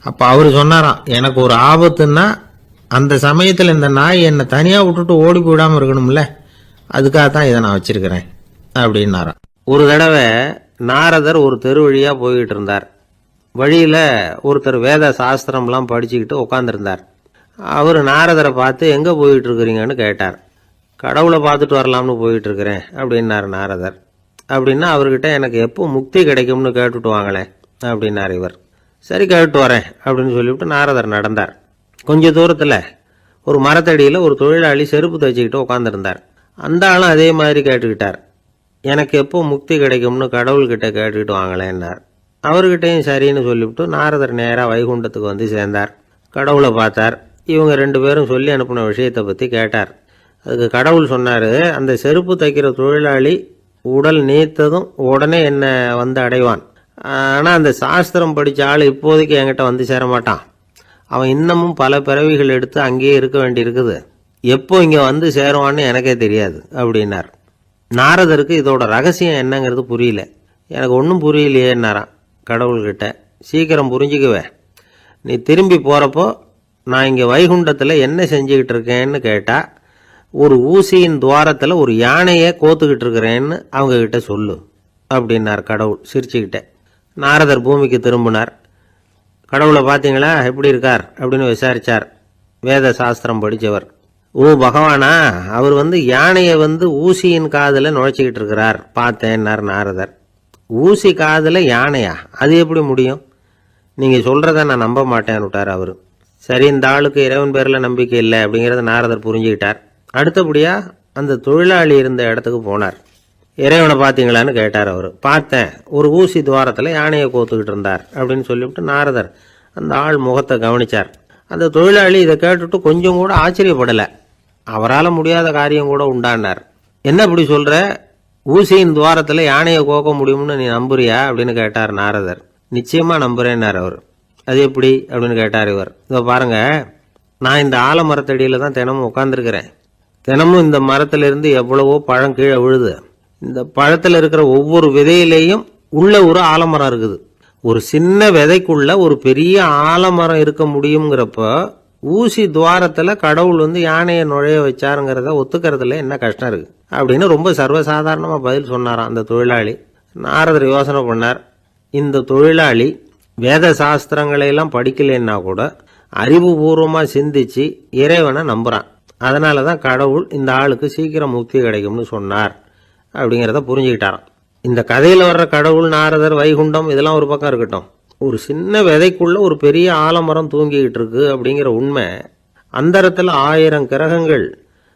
S1: அப்போ அவர் சொன்னாராம், எனக்கு ஒரு ஆபத்துன்னா அந்த சமயத்தில் இந்த நாய் என்னை தனியாக விட்டுட்டு ஓடி போயிடாமல் இருக்கணும்ல, அதுக்காக தான் இதை நான் வச்சிருக்கிறேன் அப்படின்னாராம். ஒரு தடவை நாரதர் ஒரு தெரு வழியாக போய்கிட்டு இருந்தார். வழியில் ஒருத்தர் வேத சாஸ்திரம்லாம் படிச்சுக்கிட்டு உட்காந்துருந்தார். அவர் நாரதரை பார்த்து, எங்கே போயிட்டு இருக்கிறீங்கன்னு கேட்டார். கடவுளை பார்த்துட்டு வரலாம்னு போயிட்டு இருக்கிறேன் அப்படின்னார் நாரதர். அப்படின்னா அவர்கிட்ட எனக்கு எப்போ முக்தி கிடைக்கும்னு கேட்டுட்டு வாங்களேன் அப்படின்னார் இவர். சரி, கேட்டு வரேன் அப்படின்னு சொல்லிவிட்டு நாரதர் நடந்தார். கொஞ்ச தூரத்தில் ஒரு மரத்தடியில் ஒரு தொழிலாளி செருப்பு தைச்சிக்கிட்டு உட்காந்துருந்தார். அந்த ஆளும் அதே மாதிரி கேட்டுக்கிட்டார், எனக்கு எப்போ முக்தி கிடைக்கும்னு கடவுள்கிட்ட கேட்டுக்கிட்டு வாங்களேன்னார். அவர்கிட்டையும் சரின்னு சொல்லிவிட்டு நாரதர் நேராக வைகுண்டத்துக்கு வந்து சேர்ந்தார். கடவுளை பார்த்தார். இவங்க 2 பேரும் சொல்லி அனுப்பின விஷயத்தை பற்றி கேட்டார். அதுக்கு கடவுள் சொன்னார், அந்த செருப்பு தைக்கிற தொழிலாளி உடல் நீத்ததும் உடனே என்னை வந்து அடைவான். ஆனால் அந்த சாஸ்திரம் படித்த ஆள் இப்போதைக்கு என்கிட்ட வந்து சேரமாட்டான். அவன் இன்னமும் பல பிறவிகள் எடுத்து அங்கேயே இருக்க வேண்டியிருக்குது. எப்போ இங்கே வந்து சேருவான்னு எனக்கே தெரியாது அப்படின்னார். நாரதருக்கு இதோட ரகசியம் என்னங்கிறது புரியல. எனக்கு ஒன்றும் புரியலையேன்னாரான் கடவுள்கிட்ட. சீக்கிரம் புரிஞ்சுக்குவே, நீ திரும்பி போகிறப்போ நான் இங்கே வைகுண்டத்தில் என்ன செஞ்சுக்கிட்டு இருக்கேன்னு கேட்டால், ஒரு ஊசியின் துவாரத்தில் ஒரு யானையை கோத்துக்கிட்டு இருக்கிறேன்னு அவங்கக்கிட்ட சொல்லு அப்படின்னார் கடவுள் சிரிச்சுக்கிட்டே. நாரதர் பூமிக்கு திரும்பினார். கடவுளை பார்த்தீங்களா, எப்படி இருக்கார் அப்படின்னு விசாரித்தார். வேத சாஸ்திரம் படித்தவர். ஓ பகவானா, அவர் யானையை ஊசியின் காதில் நுழைச்சிக்கிட்டு இருக்கிறார் பார்த்தேன்னார் நாரதர். ஊசி காதில் யானையா? அது எப்படி முடியும்? நீங்கள் சொல்கிறத நான் நம்ப மாட்டேன்னு விட்டார் அவர். சரி, இந்த ஆளுக்கு இறைவன் பேரில் நம்பிக்கை இல்லை அப்படிங்கிறத நாரதர் புரிஞ்சுக்கிட்டார். அடுத்தபடியாக அந்த தொழிலாளி இருந்த இடத்துக்கு போனார். இறைவனை பார்த்தீங்களான்னு கேட்டார் அவர். பார்த்தேன், ஒரு ஊசி துவாரத்தில் யானையை கோத்துக்கிட்டு இருந்தார் அப்படின்னு சொல்லிவிட்டு நாரதர் அந்த ஆள் முகத்தை கவனித்தார். அந்த தொழிலாளி இதை கேட்டுட்டு கொஞ்சம் கூட ஆச்சரியப்படலை. அவரால் முடியாத காரியம் கூட உண்டானார். என்ன இப்படி சொல்கிற, ஊசியின் துவாரத்தில் யானையை கோக்க முடியும்னு நீ நம்புறியா அப்படின்னு கேட்டார் நாரதர். நிச்சயமாக நம்புறேன்னார் அவர். அது எப்படி அப்படின்னு கேட்டார் இவர். இதோ பாருங்க, நான் இந்த ஆலமரத்தடியில் தான் தினமும் உட்காந்துருக்கிறேன். தினமும் இந்த மரத்திலிருந்து எவ்வளவோ பழம் கீழே விழுது. இந்த பழத்தில் இருக்கிற ஒவ்வொரு விதையிலேயும் உள்ள ஒரு ஆலமரம் இருக்குது. ஒரு சின்ன விதைக்குள்ள ஒரு பெரிய ஆலமரம் இருக்க முடியுங்கிறப்ப ஊசி துவாரத்துல கடவுள் வந்து யானையை நுழைய வச்சாருங்கிறத ஒத்துக்கிறதுல என்ன கஷ்டம் இருக்கு அப்படின்னு ரொம்ப சர்வசாதாரணமா பதில் சொன்னாராம் அந்த தொழிலாளி. நாரதர் யோசனை பண்ணார், இந்த தொழிலாளி வேத சாஸ்திரங்களை எல்லாம் படிக்கலைன்னா கூட அறிவுபூர்வமா சிந்திச்சு இறைவனை நம்புறான். அதனாலதான் கடவுள் இந்த ஆளுக்கு சீக்கிரம் முக்தி கிடைக்கும்னு சொன்னார் அப்படிங்கிறத புரிஞ்சுக்கிட்டாராம். இந்த கதையில வர்ற கடவுள், நாரதர், வைகுண்டம் இதெல்லாம் ஒரு பக்கம் இருக்கட்டும், ஒரு சின்ன விதைக்குள்ள ஒரு பெரிய ஆலமரம் தூங்கிக்கிட்டு இருக்கு அப்படிங்கிற உண்மை, அந்தரத்துல 1000 கிரகங்கள்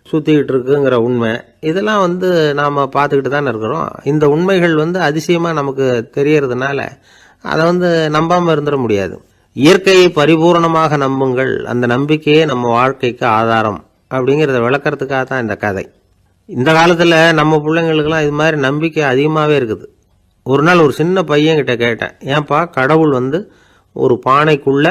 S1: சுத்திக்கிட்டு இருக்குங்கிற உண்மை, இதெல்லாம் வந்து நாம பார்த்துக்கிட்டு தானே இருக்கிறோம். இந்த உண்மைகள் வந்து அதிசயமா நமக்கு தெரியறதுனால அதை வந்து நம்பாம இருந்துட முடியாது. இயற்கையை பரிபூர்ணமாக நம்புங்கள், அந்த நம்பிக்கையே நம்ம வாழ்க்கைக்கு ஆதாரம் அப்படிங்கிறத விளக்கறதுக்காக தான் இந்த கதை. இந்த காலத்துல நம்ம பிள்ளைங்களுக்கெல்லாம் இது மாதிரி நம்பிக்கை அதிகமாகவே இருக்குது. ஒரு நாள் ஒரு சின்ன பையன்கிட்ட கேட்டேன், ஏன்பா கடவுள் வந்து ஒரு பானைக்குள்ள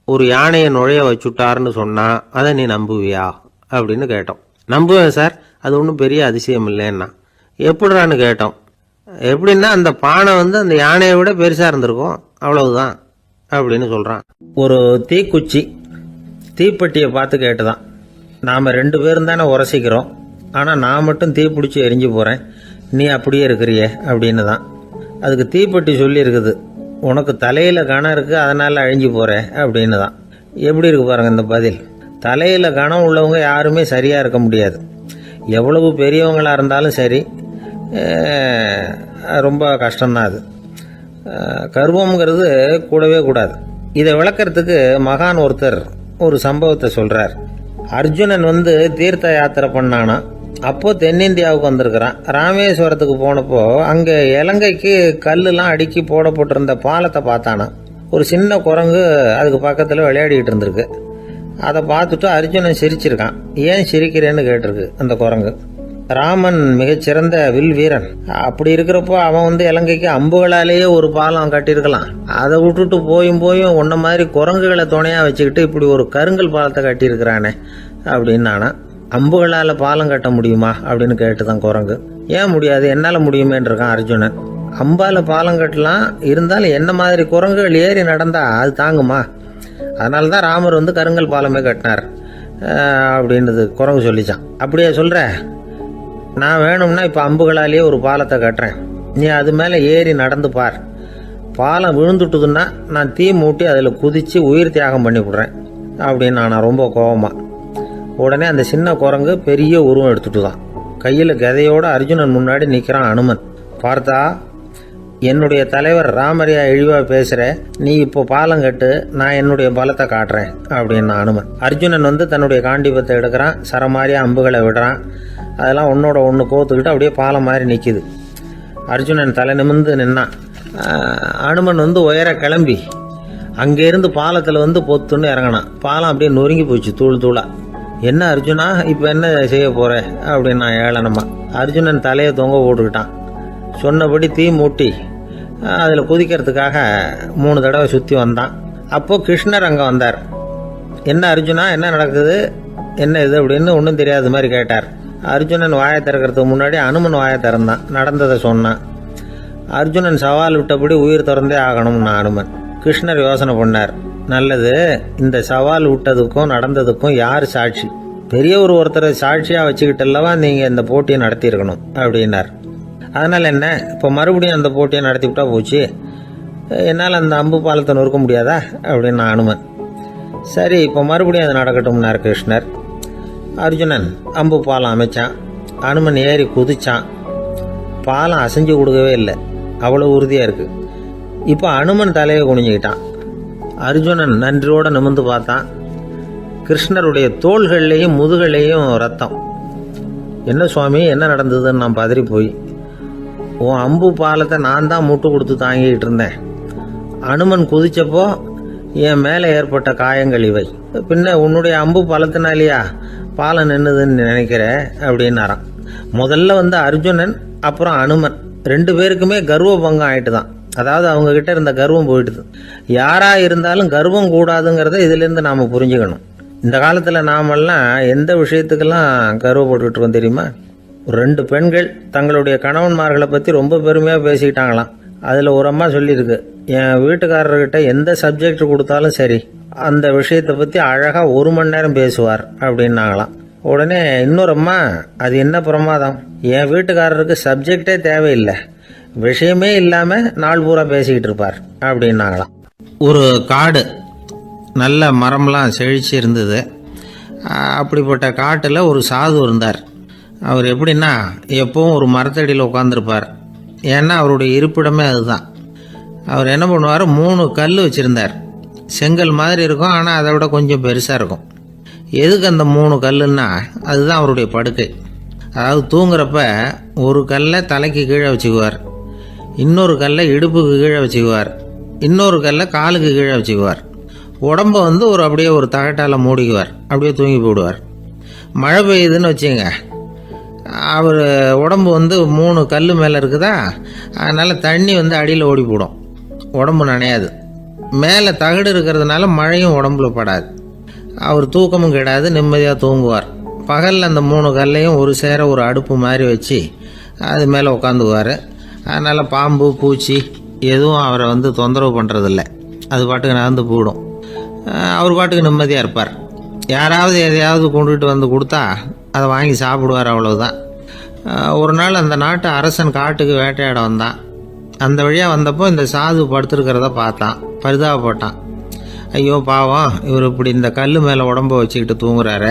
S1: ஒரு யானையை நுழைய வச்சுட்டாருன்னு சொன்னா அதை நீ நம்புவியா அப்படின்னு கேட்டோம். நம்புவேன் சார், அது ஒன்றும் பெரிய அதிசயம் இல்லைன்னா. எப்படிறான்னு கேட்டோம். எப்படின்னா அந்த பானை வந்து அந்த யானையை விட பெருசா இருந்திருக்கும், அவ்வளவுதான் அப்படின்னு சொல்றான். ஒரு தீக்குச்சி தீப்பெட்டியை பார்த்து கேட்டுதான், நாம 2 பேரும் தானே உரசிக்கிறோம், ஆனா நான் மட்டும் தீ பிடிச்சி எரிஞ்சு போறேன், நீ அப்படியே இருக்கிறியே அப்படின்னு தான். அதுக்கு தீப்பெட்டி சொல்லி இருக்குது, உனக்கு தலையில கணம் இருக்கு அதனால அழிஞ்சு போற அப்படின்னு தான். எப்படி இருக்கு பாருங்க இந்த பதில். தலையில கணம் உள்ளவங்க யாருமே சரியா இருக்க முடியாது. எவ்வளவு பெரியவங்களா இருந்தாலும் சரி, ரொம்ப கஷ்டம்தான் அது. கர்வம்ங்கிறது கூடவே கூடாது. இதை விளக்கறதுக்கு மகான் ஒருத்தர் ஒரு சம்பவத்தை சொல்றார். அர்ஜுனன் வந்து தீர்த்த யாத்திரை பண்ணானா, அப்போ தென்னிந்தியாவுக்கு வந்திருக்கிறான். ராமேஸ்வரத்துக்கு போனப்போ அங்க இலங்கைக்கு கல்லுலாம் அடுக்கி போடப்பட்டிருந்த பாலத்தை பார்த்தானா. ஒரு சின்ன குரங்கு அதுக்கு பக்கத்துல விளையாடிட்டு இருந்திருக்கு. அதை பார்த்துட்டு அர்ஜுனன் சிரிச்சிருக்கான். ஏன் சிரிக்கிறேன்னு கேட்டிருக்கு அந்த குரங்கு. ராமன் மிகச்சிறந்த வில் வீரன், அப்படி இருக்கிறப்போ அவன் வந்து இலங்கைக்கு அம்புகளாலேயே ஒரு பாலம் கட்டியிருக்கலாம். அதை விட்டுட்டு போயும் உன்ன மாதிரி குரங்குகளை துணையா வச்சுக்கிட்டு இப்படி ஒரு கருங்கல் பாலத்தை கட்டியிருக்கிறானே அப்படின்னு நானா. அம்புகளால பாலம் கட்ட முடியுமா அப்படின்னு கேட்டுதான் குரங்கு. ஏன் முடியாது, என்னால முடியுமேன்னு இருக்கான் அர்ஜுனன். அம்பால பாலம் கட்டலாம், இருந்தாலும் என்ன மாதிரி குரங்குகள் ஏறி நடந்தா அது தாங்குமா? அதனாலதான் ராமர் வந்து கருங்கல் பாலமே கட்டினார் அப்படின்றது குரங்கு சொல்லிச்சான். அப்படியே சொல்ற, நான் வேணும்னா இப்ப அம்புகளாலேயே ஒரு பாலத்தை கட்டுறேன், நீ அது மேல ஏறி நடந்து பார். பாலம் விழுந்துட்டுதுன்னா நான் தீ மூட்டி அதுல குதிச்சு உயிர் தியாகம் பண்ணி விடுறேன் அப்படின்னு நான் ரொம்ப கோபமா. உடனே அந்த சின்ன குரங்கு பெரிய உருவம் எடுத்துட்டு தான் கையில கதையோட அர்ஜுனன் முன்னாடி நிக்கிறான் அனுமன். பார்த்தா, என்னுடைய தலைவர் ராமரையா இழிவா பேசுற, நீ இப்போ பாலம் கட்டு, நான் என்னுடைய பலத்தை காட்டுறேன் அப்படின்னு அனுமன். அர்ஜுனன் வந்து தன்னுடைய காண்டிபத்தை எடுக்கிறான், சரமாரியா அம்புகளை விடுறான். அதெல்லாம் ஒன்னோட ஒன்று கோத்துக்கிட்டு அப்படியே பாலம் மாதிரி நிக்குது. அர்ஜுனன் தலை நிமிர்ந்து நின்னான். அனுமன் வந்து உயர கிளம்பி அங்கிருந்து பாலத்துல வந்து பொத்துன்னு இறங்கினான். பாலம் அப்படியே நொறுங்கி போச்சு தூள் தூளா. என்ன அர்ஜுனா, இப்ப என்ன செய்ய போற அப்படின்னு நான் ஏளனமா. அர்ஜுனன் தலையை தொங்க போட்டுக்கிட்டான். சொன்னபடி தீ மூட்டி அதுல குதிக்கிறதுக்காக 3 தடவை சுத்தி வந்தான். அப்போ கிருஷ்ணர் அங்க வந்தார். என்ன அர்ஜுனா, என்ன நடக்குது, என்ன இது அப்படின்னு ஒன்றும் தெரியாத மாதிரி கேட்டார். அர்ஜுனன் வாயை திறக்கிறதுக்கு முன்னாடி அனுமன் வாயை திறந்தான், நடந்ததை சொன்னான். அர்ஜுனன் சவால் விட்டபடி உயிர் திறந்தே ஆகணும்னு அனுமன். கிருஷ்ணர் யோசனை பண்ணார், நல்லது, இந்த சவால் விட்டதுக்கும் நடந்ததுக்கும் யார் சாட்சி? பெரிய ஒருத்தரை சாட்சியா வச்சுக்கிட்டல்லவா நீங்க இந்த போட்டியை நடத்தி இருக்கணும் அப்படின்னார். அதனால என்ன, இப்ப மறுபடியும் அந்த போட்டியை நடத்தி விட்டா போச்சு, என்னால் அந்த அம்பு பாலத்தை நொறுக்க முடியாதா அப்படின்னு அனுமன். சரி, இப்ப மறுபடியும் அது நடக்கட்டும்னார் கிருஷ்ணர். அர்ஜுனன் அம்பு பாலம் அமைச்சான். அனுமன் ஏறி குதிச்சான். பாலம் அசைஞ்சு கொடுக்கவே இல்லை, அவ்வளவு உறுதியா இருக்கு. இப்ப அனுமன் தலையை குனிஞ்சுக்கிட்டான். அர்ஜுனன் நன்றியோட நிமிர்ந்து பார்த்தான். கிருஷ்ணருடைய தோள்கள்லையும் முதுகள்லையும் ரத்தம். என்ன சுவாமி, என்ன நடந்ததுன்னு நான் பதறி போய், உன் அம்பு பாலத்தை நான் தான் முட்டு கொடுத்து தாங்கிட்டு இருந்தேன். அனுமன் குதிச்சப்போ என் மேலே ஏற்பட்ட காயங்கள் இவை. பின்ன உன்னுடைய அம்பு பாலத்தினாலேயா பாலம் நின்னுதுன்னு நினைக்கிற அப்படின்னாராம். முதல்ல வந்து அர்ஜுனன், அப்புறம் அனுமன் 2 பேருக்குமே கர்வ பங்கம் ஆயிட்டு தான். அதாவது அவங்க கிட்ட இருந்த கர்வம் போயிட்டுது. யாரா இருந்தாலும் கர்வம் கூடாதுங்கிறத இதுல இருந்து நாம புரிஞ்சுக்கணும். இந்த காலத்துல நாமெல்லாம் எந்த விஷயத்துக்கெல்லாம் கர்வப்பட்டுக்கிட்டு இருக்கோம் தெரியுமா? 2 பெண்கள் தங்களுடைய கணவன்மார்களை பத்தி ரொம்ப பெருமையா பேசிக்கிட்டாங்களாம். அதுல ஒரு அம்மா சொல்லியிருக்கு, என் வீட்டுக்காரர்கிட்ட எந்த சப்ஜெக்ட் கொடுத்தாலும் சரி அந்த விஷயத்தை பற்றி அழகாக 1 மணி நேரம் பேசுவார் அப்படின்னாங்களாம். உடனே இன்னொரு அம்மா, அது என்ன பிரமாதம், என் வீட்டுக்காரருக்கு சப்ஜெக்டே தேவையில்லை, விஷயமே இல்லாமல் நாள் பூரா பேசிக்கிட்டு இருப்பார் அப்படின்னாங்களாம். ஒரு காடு, நல்ல மரம்லாம் செழிச்சு இருந்தது. அப்படிப்பட்ட காட்டில் ஒரு சாது இருந்தார். அவர் எப்படின்னா எப்பவும் ஒரு மரத்தடியில் உட்காந்துருப்பார். ஏன்னா அவருடைய இருப்பிடமே அதுதான். அவர் என்ன பண்ணுவார், 3 கல் வச்சுருந்தார். செங்கல் மாதிரி இருக்கும், ஆனால் அதை விட கொஞ்சம் பெருசாக இருக்கும். எதுக்கு அந்த 3 கல்லுன்னா அதுதான் அவருடைய படுக்கை. அதாவது தூங்குறப்ப ஒரு கல்லை தலைக்கு கீழே வச்சுக்குவார், இன்னொரு கல்லை இடுப்புக்கு கீழே வச்சுக்குவார், இன்னொரு கல்லை காலுக்கு கீழே வச்சுக்குவார். உடம்பை வந்து அப்படியே ஒரு தகட்டால் மூடிக்குவார், அப்படியே தூங்கி போடுவார். மழை பெய்யுதுன்னு வச்சுங்க, அவர் உடம்பு வந்து 3 கல் மேலே இருக்குதா, அதனால் தண்ணி வந்து அடியில் ஓடி போடும், உடம்பு நனையாது. மேலே தகடு இருக்கிறதுனால மழையும் உடம்புல படாது. அவர் தூக்கமும் கிடாது, நிம்மதியாக தூங்குவார். பகலில் அந்த 3 கல்லையும் ஒரு சேர ஒரு அடுப்பு மாதிரி வச்சு அது மேலே உட்காந்துக்குவார். அதனால் பாம்பு பூச்சி எதுவும் அவரை வந்து தொந்தரவு பண்ணுறதில்ல, அது பாட்டுக்கு நடந்து போயிடும். அவர் பாட்டுக்கு நிம்மதியாக இருப்பார். யாராவது எதையாவது கொண்டுகிட்டு வந்து கொடுத்தா அதை வாங்கி சாப்பிடுவார், அவ்வளவுதான். ஒரு நாள் அந்த நாட்டு அரசன் காட்டுக்கு வேட்டையாட வந்தான். அந்த வழியாக வந்தப்போ இந்த சாது படுத்துருக்கிறத பார்த்தான், பரிதாபப்பட்டான். ஐயோ பாவம், இவர் இப்படி இந்த கல் மேலே உடம்ப வச்சுக்கிட்டு தூங்குறாரு,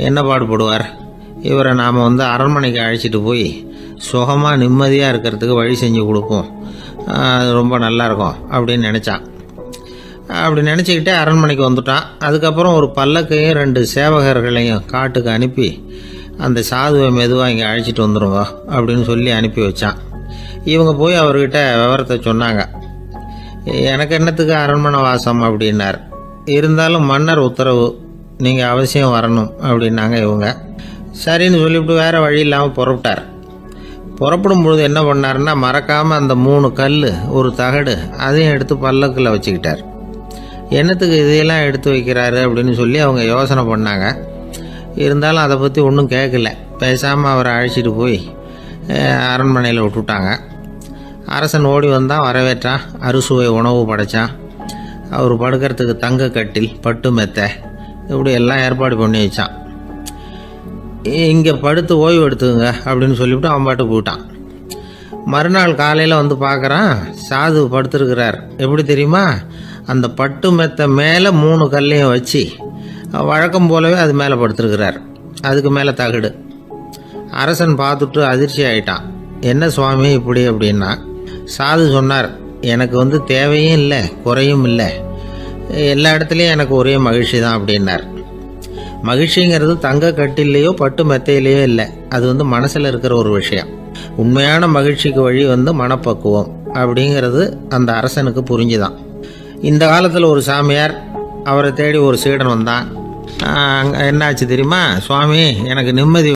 S1: என்ன பாடுபடுவார், இவரை நாம் வந்து அரண்மனைக்கு அழைச்சிட்டு போய் சுகமாக நிம்மதியாக இருக்கிறதுக்கு வழி செஞ்சு கொடுப்போம், அது ரொம்ப நல்லாயிருக்கும் அப்படின்னு நினச்சான். அப்படி நினச்சிக்கிட்டே அரண்மனைக்கு வந்துட்டான். அதுக்கப்புறம் ஒரு பல்லக்கையும் 2 சேவகர்களையும் காட்டுக்கு அனுப்பி அந்த சாதுவை மெதுவாக இங்கே அழைச்சிட்டு வந்துடுங்க அப்படின்னு சொல்லி அனுப்பி வச்சான். இவங்க போய் அவர்கிட்ட விவரத்தை சொன்னாங்க. எனக்கு என்னத்துக்கு அரண்மனை வாசம் அப்படின்னார். இருந்தாலும் மன்னர் உத்தரவு, நீங்கள் அவசியம் வரணும் அப்படின்னாங்க இவங்க. சரின்னு சொல்லிவிட்டு வேறு வழி இல்லாமல் புறப்பட்டார். புறப்படும் பொழுது என்ன பண்ணாருன்னா, மறக்காமல் அந்த 3 கல் ஒரு தகடு அதையும் எடுத்து பல்லக்கில் வச்சுக்கிட்டார். என்னத்துக்கு இதையெல்லாம் எடுத்து வைக்கிறாரு அப்படின்னு சொல்லி அவங்க யோசனை பண்ணாங்க. இருந்தாலும் அதை பற்றி ஒன்றும் கேட்கல. பேசாமல் அவரை அழைச்சிட்டு போய் அரண்மனையில் விட்டுட்டாங்க. அரசன் ஓடி வந்தான், வரவேற்றான், அறுசுவை உணவு படைத்தான். அவர் படுக்கிறதுக்கு தங்க கட்டில், பட்டு மெத்தை, இப்படி எல்லாம் ஏற்பாடு பண்ணி வச்சான். இங்கே படுத்து ஓய்வு எடுத்துங்க அப்படின்னு சொல்லிவிட்டு அவன் பாட்டு போயிட்டான். மறுநாள் காலையில் வந்து பார்க்குறான், சாது படுத்துருக்கிறார். எப்படி தெரியுமா, அந்த பட்டு மெத்தை மேலே 3 கல்லையும் வச்சு வழக்கம் போலவே அது மேலே படுத்துருக்கிறார். அதுக்கு மேலே தகடு. அரசன் பார்த்துட்டு அதிர்ச்சி ஆயிட்டான். என்ன சுவாமி இப்படி அப்படின்னா, சாது சொன்னார், எனக்கு வந்து தேவையும் இல்லை குறையும் இல்லை, எல்லா இடத்துலையும் எனக்கு ஒரே மகிழ்ச்சி தான் அப்படின்னார். மகிழ்ச்சிங்கிறது தங்க கட்டிலேயோ பட்டு மெத்தையிலேயோ இல்லை, அது வந்து மனசில் இருக்கிற ஒரு விஷயம். உண்மையான மகிழ்ச்சிக்கு வழி வந்து மனப்பக்குவம் அப்படிங்கிறது அந்த அரசனுக்கு புரிஞ்சுதான். இந்த காலத்தில் ஒரு சாமியார், அவரை தேடி ஒரு சீடன் வந்தான். என்னாச்சு தெரியுமா, சுவாமி எனக்கு நிம்மதி